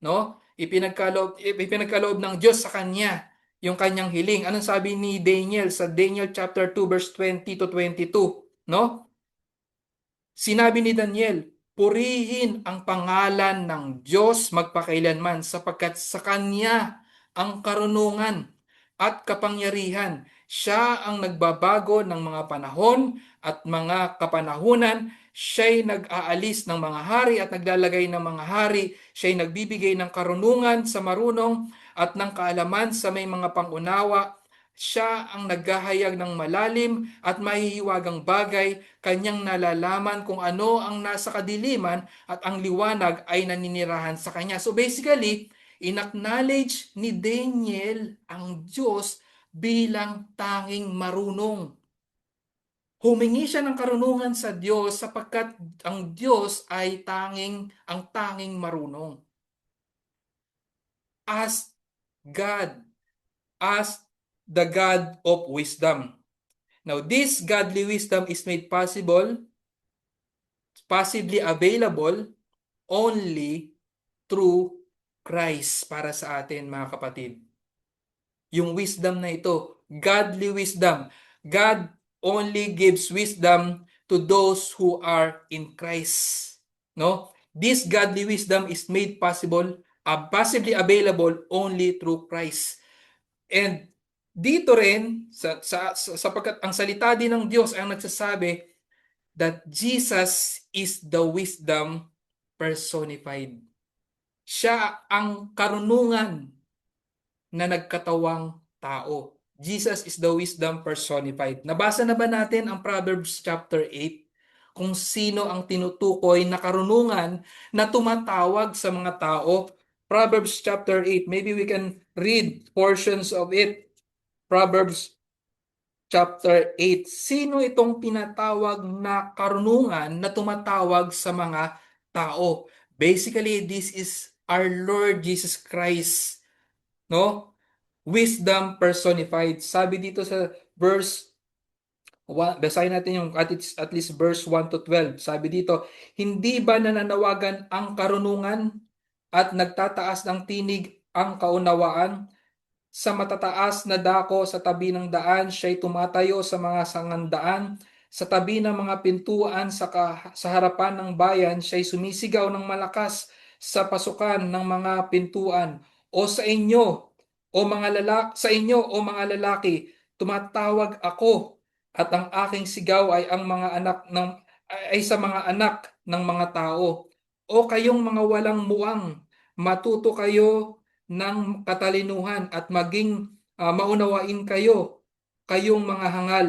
No? Ipinagkaloob ng Diyos sa kanya yung kanyang hiling. Anong sabi ni Daniel sa Daniel chapter 2 verse 20 to 22, no? Sinabi ni Daniel, purihin ang pangalan ng Diyos magpakailanman sapagkat sa Kanya ang karunungan at kapangyarihan. Siya ang nagbabago ng mga panahon at mga kapanahunan. Siya'y nag-aalis ng mga hari at naglalagay ng mga hari. Siya'y nagbibigay ng karunungan sa marunong at ng kaalaman sa may mga pangunawa. Siya ang naghahayag ng malalim at mahihiwagang bagay, kanyang nalalaman kung ano ang nasa kadiliman at ang liwanag ay naninirahan sa kanya. So basically, inacknowledge ni Daniel ang Diyos bilang tanging marunong. Humingi siya ng karunungan sa Diyos sapagkat ang Diyos ay ang tanging marunong. As God, as the God of wisdom. Now, this godly wisdom is made possibly available only through Christ para sa atin, mga kapatid. Yung wisdom na ito, godly wisdom. God only gives wisdom to those who are in Christ. No? This godly wisdom is made possibly available only through Christ. And dito rin, sapagkat ang salita din ng Diyos ay ang nagsasabi that Jesus is the wisdom personified. Siya ang karunungan na nagkatawang tao. Jesus is the wisdom personified. Nabasa na ba natin ang Proverbs chapter 8? Kung sino ang tinutukoy na karunungan na tumatawag sa mga tao. Proverbs chapter 8. Maybe we can read portions of it. Proverbs chapter 8. Sino itong tinatawag na karunungan na tumatawag sa mga tao? Basically, this is our Lord Jesus Christ, no? Wisdom personified. Sabi dito sa verse 1, basahin natin yung at least verse 1 to 12. Sabi dito, hindi ba nananawagan ang karunungan at nagtataas ng tinig ang kaunawaan? Sa matataas na dako sa tabi ng daan, siya'y tumatayo sa mga sangandaan. Sa tabi ng mga pintuan sa harapan ng bayan, siya'y sumisigaw ng malakas sa pasukan ng mga pintuan. O sa inyo, sa inyo, o mga lalaki, tumatawag ako, at ang aking sigaw ay ang mga anak ng ay sa mga anak ng mga tao. O kayong mga walang muwang, matuto kayo ng katalinuhan at maging maunawain kayo, kayong mga hangal.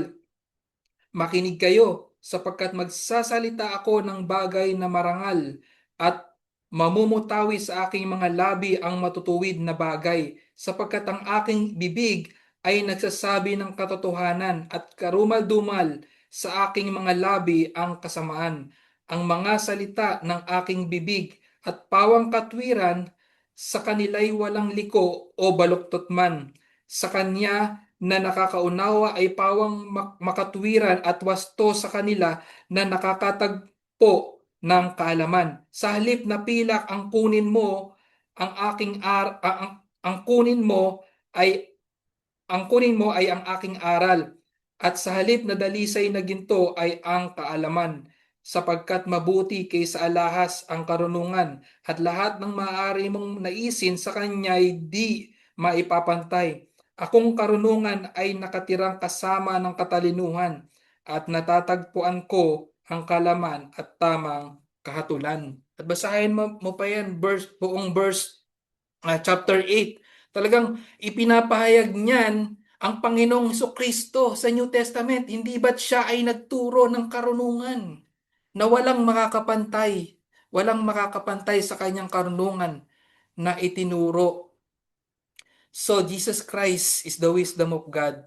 Makinig kayo, sapagkat magsasalita ako ng bagay na marangal at mamumutawi sa aking mga labi ang matutuwid na bagay, sapagkat ang aking bibig ay nagsasabi ng katotohanan at karumal-dumal sa aking mga labi ang kasamaan. Ang mga salita ng aking bibig at pawang katwiran sa kanila'y walang liko o baluktot man. Sa kanya na nakakaunawa ay pawang makatwiran at wasto sa kanila na nakakatagpo ng kaalaman. Sa halip na pilak ang kunin mo, ang kunin mo ay ang aking aral, at sa halip na dalisay na ginto ay ang kaalaman, sapagkat mabuti kaysa alahas ang karunungan, at lahat ng maaari mong naisin sa kanya'y di maipapantay. Akong karunungan ay nakatirang kasama ng katalinuhan, at natatagpuan ko ang kalaman at tamang kahatulan. At basahin mo pa yan, buong verse chapter 8. Talagang ipinapahayag niyan ang Panginoong Kristo sa New Testament. Hindi ba't siya ay nagturo ng karunungan na walang makakapantay? Walang makakapantay sa kanyang karunungan na itinuro. So, Jesus Christ is the wisdom of God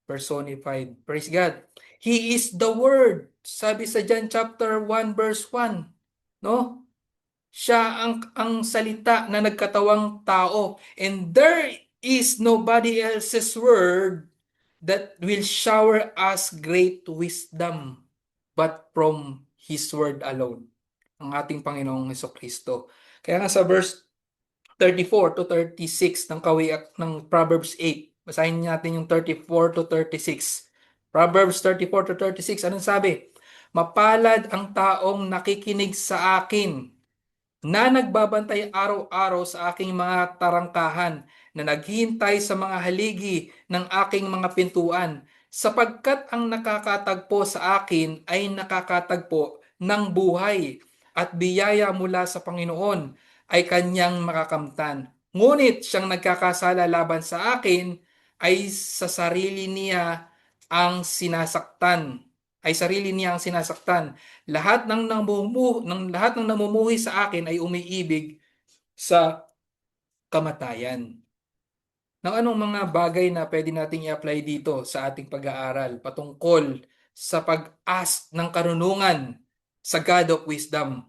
personified. Praise God. He is the Word. Sabi sa John chapter 1 verse 1, no? Siya ang salita na nagkatawang tao. And there is nobody else's word that will shower us great wisdom but from His word alone. Ang ating Panginoong Hesukristo. Kaya nga sa verse 34 to 36 ng Proverbs 8. Basahin natin yung 34 to 36. Proverbs 34 to 36, anong sabi? Mapalad ang taong nakikinig sa akin, na nagbabantay araw-araw sa aking mga tarangkahan, na naghihintay sa mga haligi ng aking mga pintuan, sapagkat ang nakakatagpo sa akin ay nakakatagpo ng buhay, at biyaya mula sa Panginoon ay kanyang makakamtan. Ngunit siyang nagkakasala laban sa akin ay sa sarili niya ang sinasaktan. Ay sarili niya ang sinasaktan. Lahat ng namumuhi sa akin ay umiibig sa kamatayan. Ng anong mga bagay na pwede nating i-apply dito sa ating pag-aaral patungkol sa pag-ask ng karunungan sa God of Wisdom?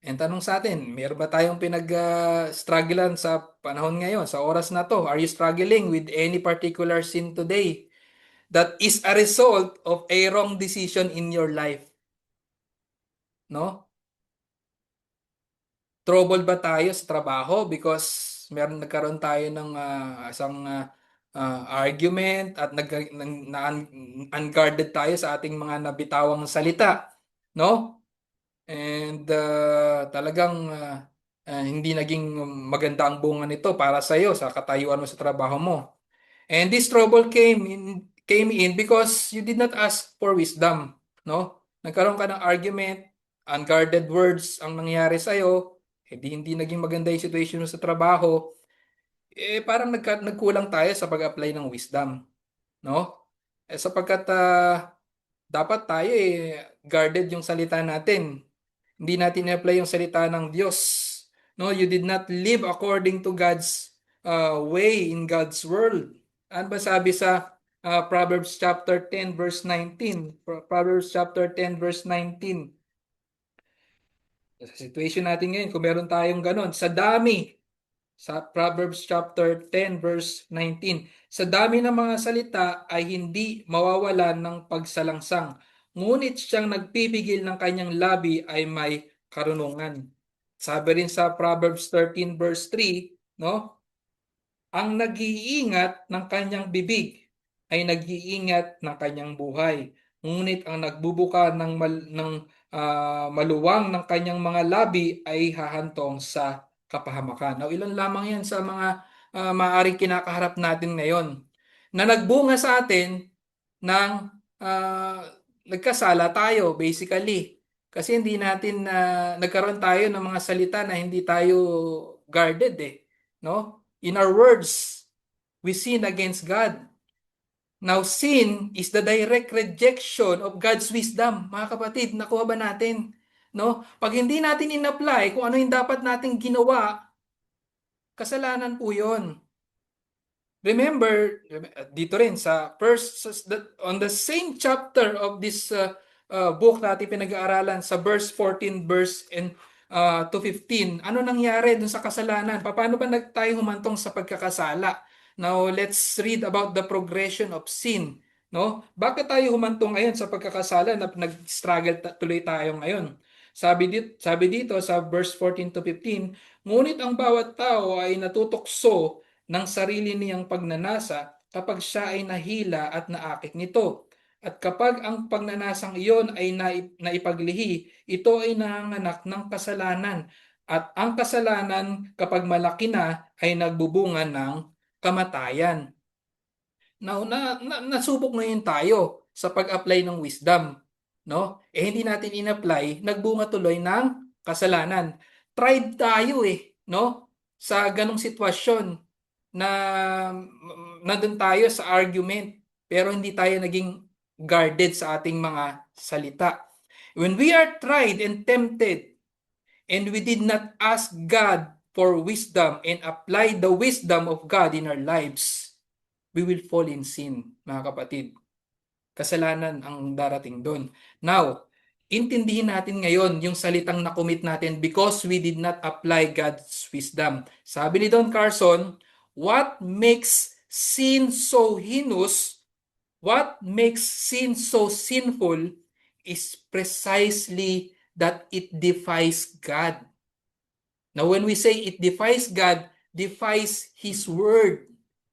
And tanong sa atin, meron ba tayong pinag-strugglean sa panahon ngayon, sa oras na to? Are you struggling with any particular sin today that is a result of a wrong decision in your life? No? Troubled ba tayo sa trabaho because nagkaroon tayo ng isang argument at unguarded tayo sa ating mga nabitawang salita, no? And talagang hindi naging maganda ang bunga nito para sa iyo sa katayuan mo sa trabaho mo. And this trouble came in because you did not ask for wisdom, no? Nagkaroon ka ng argument, unguarded words ang nangyari sa iyo, hindi naging maganda yung situation mo sa trabaho, parang nagkulang tayo sa pag-apply ng wisdom, no? Sapagkat dapat tayo guarded yung salita natin. Hindi natin i-apply yung salita ng Diyos. No, you did not live according to God's way in God's world. Ano ba sabi sa Proverbs chapter 10 verse 19? Proverbs chapter 10 verse 19. Sa situation natin ngayon, kung meron tayong ganon, sa Proverbs chapter 10 verse 19, sa dami ng mga salita ay hindi mawawalan ng pagsalangsang, ngunit siyang nagpipigil ng kanyang labi ay may karunungan. Sabi rin sa Proverbs 13 verse 3, no? Ang nag-iingat ng kanyang bibig ay nag-iingat ng kanyang buhay. Ngunit ang nagbubuka maluwang ng kanyang mga labi ay hahantong sa kapahamakan. Now, ilan lamang yan sa mga maaaring kinakaharap natin ngayon na nagbunga sa atin ng ah, nagkasala tayo basically. Kasi hindi natin nagkaroon tayo ng mga salita na hindi tayo guarded no? In our words, we sin against God. Now, sin is the direct rejection of God's wisdom. Mga kapatid, nakuha ba natin? No? Pag hindi natin in-apply kung ano yung dapat nating ginawa, kasalanan po yun. Remember, dito rin on the same chapter of this book natin pinag-aaralan, sa verse 14 to 15, ano nangyari dun sa kasalanan? Paano ba tayo humantong sa pagkakasala? Now, let's read about the progression of sin. No? Bakit tayo humantong ngayon sa pagkakasala na nag-struggle tuloy tayo ngayon? Sabi dito sa verse 14 to 15, ngunit ang bawat tao ay natutokso ng sarili niyang pagnanasa kapag siya ay nahila at naakit nito. At kapag ang pagnanasang iyon ay naipaglihi, ito ay nanganganak ng kasalanan. At ang kasalanan kapag malaki na ay nagbubunga ng kamatayan. Now, nasubok ngayon tayo sa pag-apply ng wisdom, no? Hindi natin in-apply, nagbunga tuloy ng kasalanan. Tried tayo no? Sa ganong sitwasyon na nandun tayo sa argument pero hindi tayo naging guarded sa ating mga salita. When we are tried and tempted, and we did not ask God for wisdom and apply the wisdom of God in our lives, we will fall in sin, mga kapatid. Kasalanan ang darating doon. Now, intindihin natin ngayon yung salitang nakomit natin because we did not apply God's wisdom. Sabi ni Don Carson, what makes sin so heinous, what makes sin so sinful is precisely that it defies God. Now, when we say it defies God, defies His word.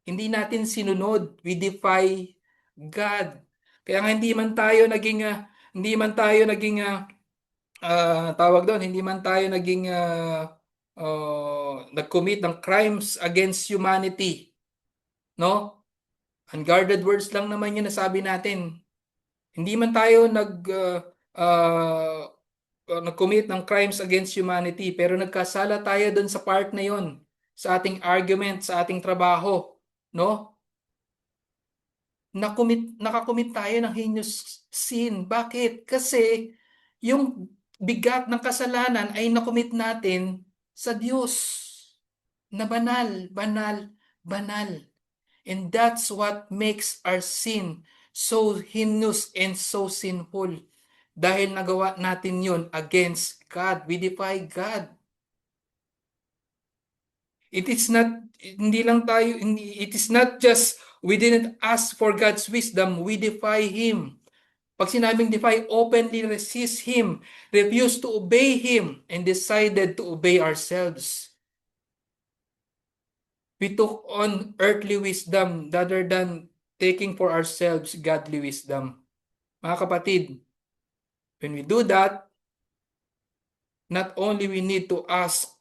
Hindi natin sinunod. We defy God. Kaya nga hindi man tayo naging tawag doon, hindi man tayo naging nag-commit ng crimes against humanity, no? Unguarded words lang naman 'yun na sabi natin. Hindi man tayo uh, nag-commit ng crimes against humanity, pero nagkasala tayo doon sa part na 'yon, sa ating argument, sa ating trabaho, no? Nakakomit tayo ng heinous sin. Bakit? Kasi yung bigat ng kasalanan ay nakomit natin sa Diyos na banal, banal, banal. And that's what makes our sin so heinous and so sinful. Dahil nagawa natin yun against God. We defy God. It is not, hindi lang tayo, it is not just we didn't ask for God's wisdom, we defy Him. Pag sinabing defy, openly resist Him, refuse to obey Him, and decided to obey ourselves. We took on earthly wisdom rather than taking for ourselves godly wisdom. Mga kapatid, when we do that, not only we need to ask,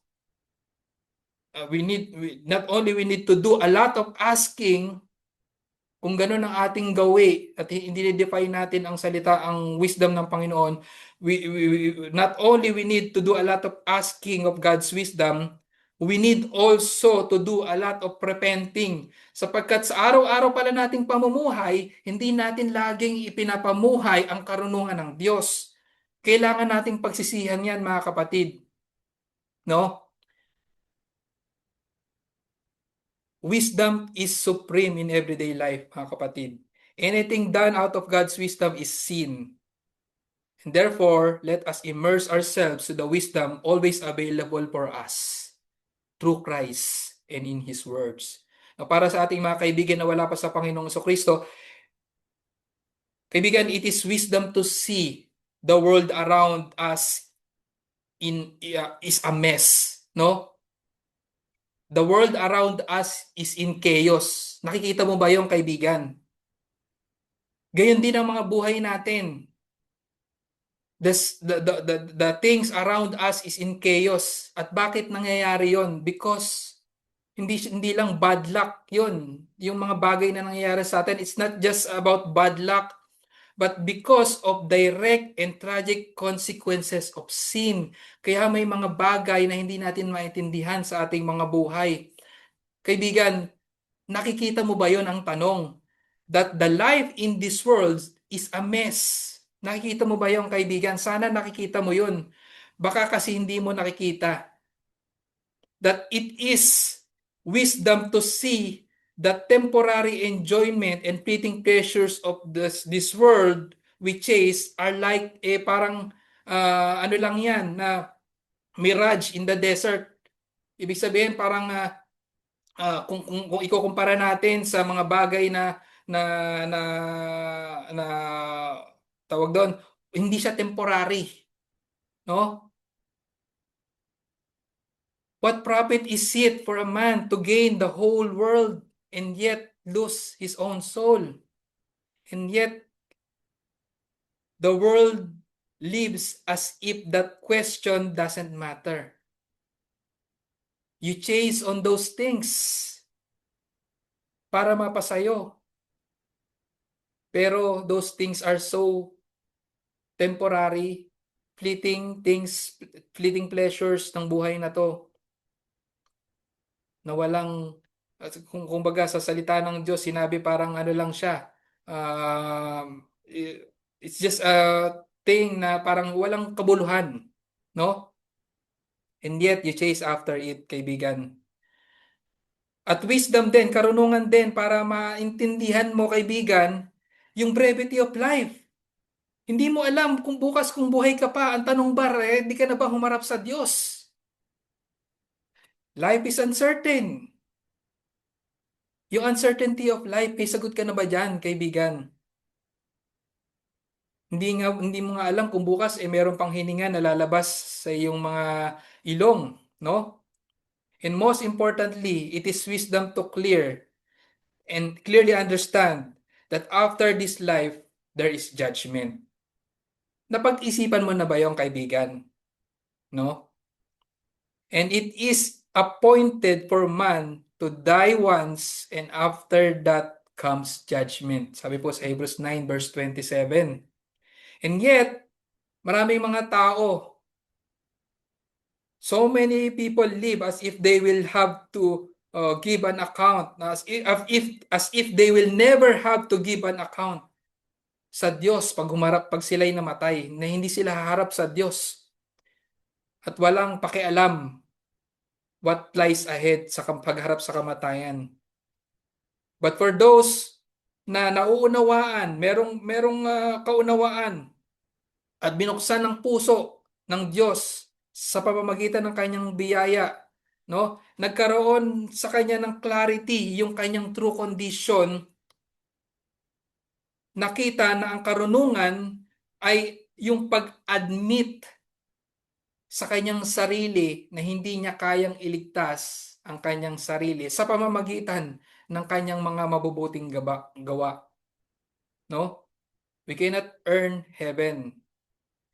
not only we need to do a lot of asking kung gano'n ang ating gawi at hindi define natin ang salita, ang wisdom ng Panginoon, not only we need to do a lot of asking of God's wisdom, we need also to do a lot of repenting. Sapagkat sa araw-araw pala nating pamumuhay, hindi natin laging ipinapamuhay ang karunungan ng Diyos. Kailangan nating pagsisihan yan, mga kapatid. No? Wisdom is supreme in everyday life, mga kapatid. Anything done out of God's wisdom is sin. And therefore, let us immerse ourselves to the wisdom always available for us through Christ and in His words. Now, para sa ating mga kaibigan na wala pa sa Panginoong Kristo, kaibigan, it is wisdom to see the world around us is a mess, no? The world around us is in chaos. Nakikita mo ba yung kaibigan? Gayon din ang mga buhay natin. The things around us is in chaos. At bakit nangyayari yon? Because hindi lang bad luck yon. Yung mga bagay na nangyayari sa atin, it's not just about bad luck, but because of direct and tragic consequences of sin. Kaya may mga bagay na hindi natin maintindihan sa ating mga buhay. Kaibigan, nakikita mo ba yon ang tanong? That the life in this world is a mess. Nakikita mo ba yon, kaibigan? Sana nakikita mo yon. Baka kasi hindi mo nakikita. That it is wisdom to see that temporary enjoyment and fleeting pleasures of this world we chase are like parang ano lang yan na mirage in the desert. Ibig sabihin parang kung ikukumpara natin sa mga bagay na na na tawag doon, hindi siya temporary, no? What profit is it for a man to gain the whole world and yet lose his own soul? And yet the world lives as if that question doesn't matter. You chase on those things para mapasayo. Pero those things are so temporary, fleeting things, fleeting pleasures ng buhay na to na walang, kung baga sa salita ng Diyos, sinabi parang ano lang siya, it's just thing na parang walang kabuluhan, no? And yet, you chase after it, kaibigan. At wisdom din, karunungan din para maintindihan mo, kaibigan, yung brevity of life. Hindi mo alam kung bukas kung buhay ka pa. Ang tanong ba, di ka na ba humarap sa Diyos? Life is uncertain. Yung uncertainty of life, may sagot ka na ba dyan, kaibigan? Hindi mo nga alam kung bukas meron pang hininga na lalabas sa iyong mga ilong, no? And most importantly, it is wisdom to clear and clearly understand that after this life, there is judgment. Napag-isipan mo na ba yung kaibigan? No? And it is appointed for man to die once, and after that comes judgment. Sabi po sa Hebrews 9 verse 27. And yet, maraming mga tao, so many people live as if they will have to give an account, as if they will never have to give an account sa Diyos pag sila'y namatay, na hindi sila haharap sa Diyos at walang pakialam what lies ahead sa pagharap sa kamatayan. But for those na nauunawaan, merong kaunawaan at binuksan ng puso ng Diyos sa pamamagitan ng kanyang biyaya, no? Nagkaroon sa kanya ng clarity yung kanyang true condition. Nakita na ang karunungan ay yung pag-admit sa kanyang sarili na hindi niya kayang iligtas ang kanyang sarili sa pamamagitan ng kanyang mga mabubuting gawa. No? We cannot earn heaven.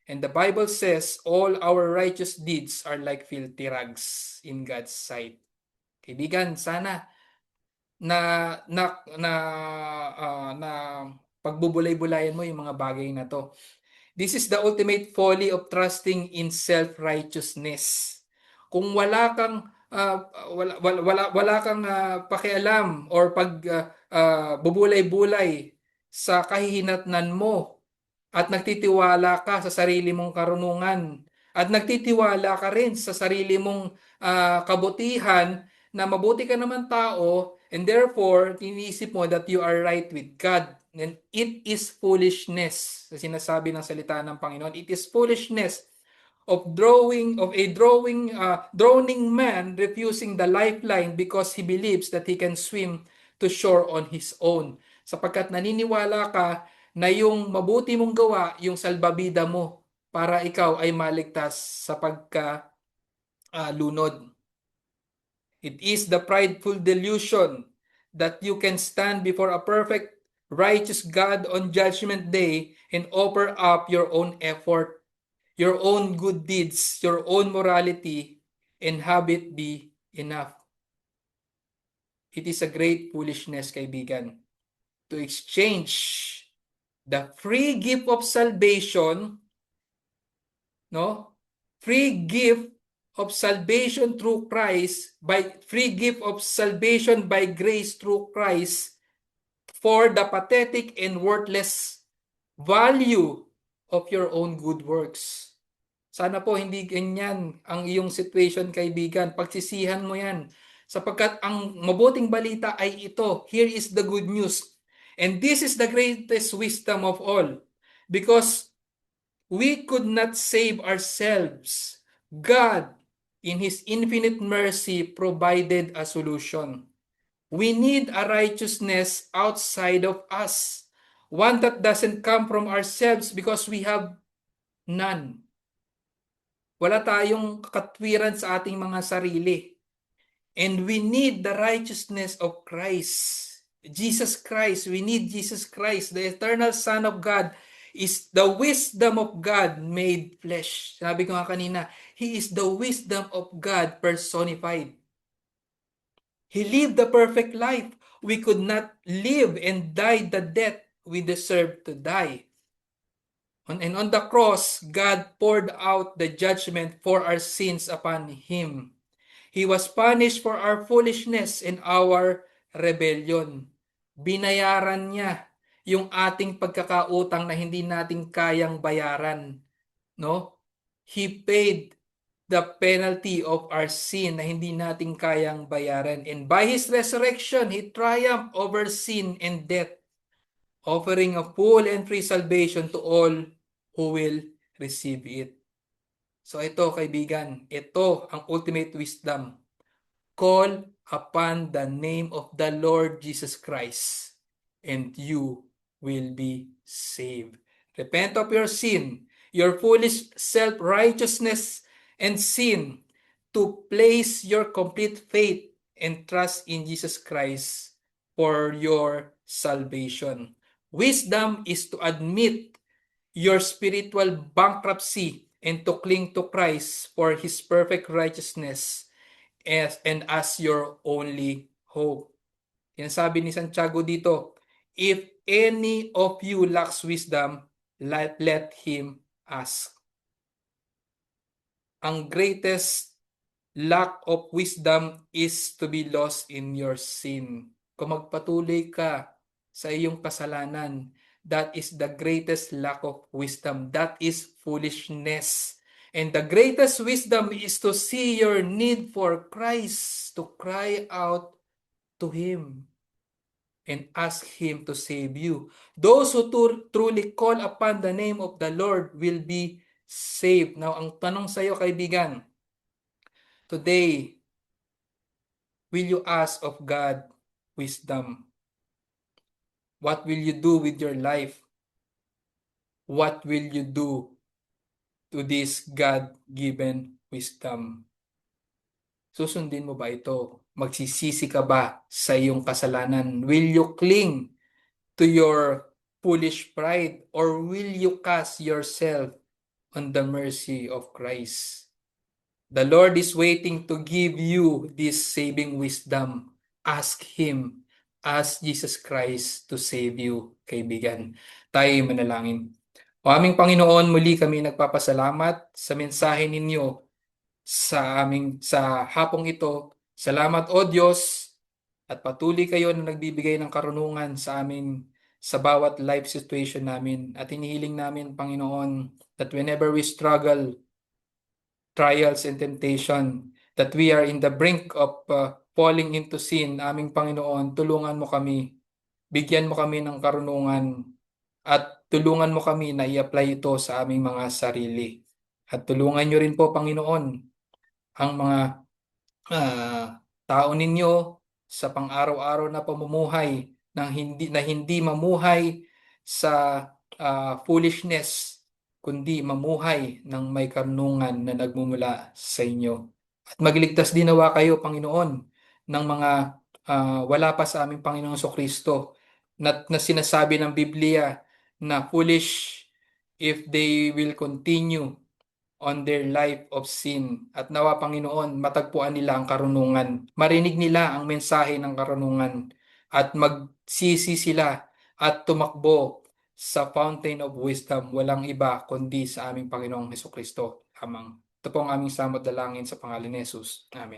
And the Bible says all our righteous deeds are like filthy rags in God's sight. Kaibigan, sana na na na na pagbubulay-bulayan mo yung mga bagay na to. This is the ultimate folly of trusting in self-righteousness. Kung wala kang wala kang pakialam or bubulay-bulay sa kahihinatnan mo at nagtitiwala ka sa sarili mong karunungan at nagtitiwala ka rin sa sarili mong kabutihan na mabuti ka naman tao, and therefore iniisip mo that you are right with God. And it is foolishness. Sa sinasabi ng salita ng Panginoon, it is foolishness of drowning man refusing the lifeline because he believes that he can swim to shore on his own. Sapagkat naniniwala ka na yung mabuti mong gawa, yung salbabida mo para ikaw ay maligtas sa lunod. It is the prideful delusion that you can stand before a perfect, righteous God on Judgment Day and offer up your own effort, your own good deeds, your own morality, and have it be enough. It is a great foolishness, kaibigan, to exchange the free gift of salvation, no? Free gift of salvation through Christ, free gift of salvation by grace through Christ, for the pathetic and worthless value of your own good works. Sana po hindi ganyan ang iyong situation, kaibigan. Pagsisihan mo yan. Sapagkat ang mabuting balita ay ito. Here is the good news. And this is the greatest wisdom of all. Because we could not save ourselves. God, in His infinite mercy, provided a solution. We need a righteousness outside of us. One that doesn't come from ourselves because we have none. Wala tayong katwiran sa ating mga sarili. And we need the righteousness of Christ. Jesus Christ. We need Jesus Christ. The eternal Son of God is the wisdom of God made flesh. Sabi ko nga kanina, He is the wisdom of God personified. He lived the perfect life. We could not live and die the death we deserve to die. And on the cross, God poured out the judgment for our sins upon Him. He was punished for our foolishness and our rebellion. Binayaran niya yung ating pagkakautang na hindi natin kayang bayaran, no? He paid the penalty of our sin na hindi natin kayang bayaran. And by His resurrection, He triumphed over sin and death, offering a full and free salvation to all who will receive it. So ito, kaibigan, ito ang ultimate wisdom. Call upon the name of the Lord Jesus Christ, and you will be saved. Repent of your sin, your foolish self-righteousness and sin, to place your complete faith and trust in Jesus Christ for your salvation. Wisdom is to admit your spiritual bankruptcy and to cling to Christ for His perfect righteousness as your only hope. Yan sabi ni Santiago dito, if any of you lacks wisdom, let him ask. Ang greatest lack of wisdom is to be lost in your sin. Kung magpatuloy ka sa iyong kasalanan, that is the greatest lack of wisdom. That is foolishness. And the greatest wisdom is to see your need for Christ, to cry out to Him and ask Him to save you. Those who truly call upon the name of the Lord will be saved. Now, ang tanong sa iyo, kaibigan, today, will you ask of God wisdom? What will you do with your life? What will you do to this God-given wisdom? Susundin mo ba ito? Magsisisi ka ba sa iyong kasalanan? Will you cling to your foolish pride, or will you cast yourself on the mercy of Christ? The Lord is waiting to give you this saving wisdom. Ask Him. Ask Jesus Christ to save you, kaibigan. Tayo manalangin. O aming Panginoon, muli kami nagpapasalamat sa mensahe ninyo sa hapong ito. Salamat, O Diyos, at patuloy kayo na nagbibigay ng karunungan sa amin sa bawat life situation namin. At hinihiling namin, Panginoon, that whenever we struggle, trials and temptation, that we are in the brink of falling into sin, aming Panginoon, tulungan mo kami, bigyan mo kami ng karunungan, at tulungan mo kami na i-apply ito sa aming mga sarili. At tulungan nyo rin po, Panginoon, ang mga tao ninyo sa pang-araw-araw na pamumuhay na hindi mamuhay sa foolishness, kundi mamuhay ng may karunungan na nagmumula sa inyo. At magligtas din nawa kayo, Panginoon, ng mga wala pa sa aming Panginoong Kristo na sinasabi ng Biblia na foolish if they will continue on their life of sin. At nawa, Panginoon, matagpuan nila ang karunungan. Marinig nila ang mensahe ng karunungan at magsisi sila at tumakbo sa fountain of wisdom. Walang iba kundi sa aming Panginoong Hesukristo. Amang. Ito po ang aming samot dalangin sa pangalan ni Jesus. Amen.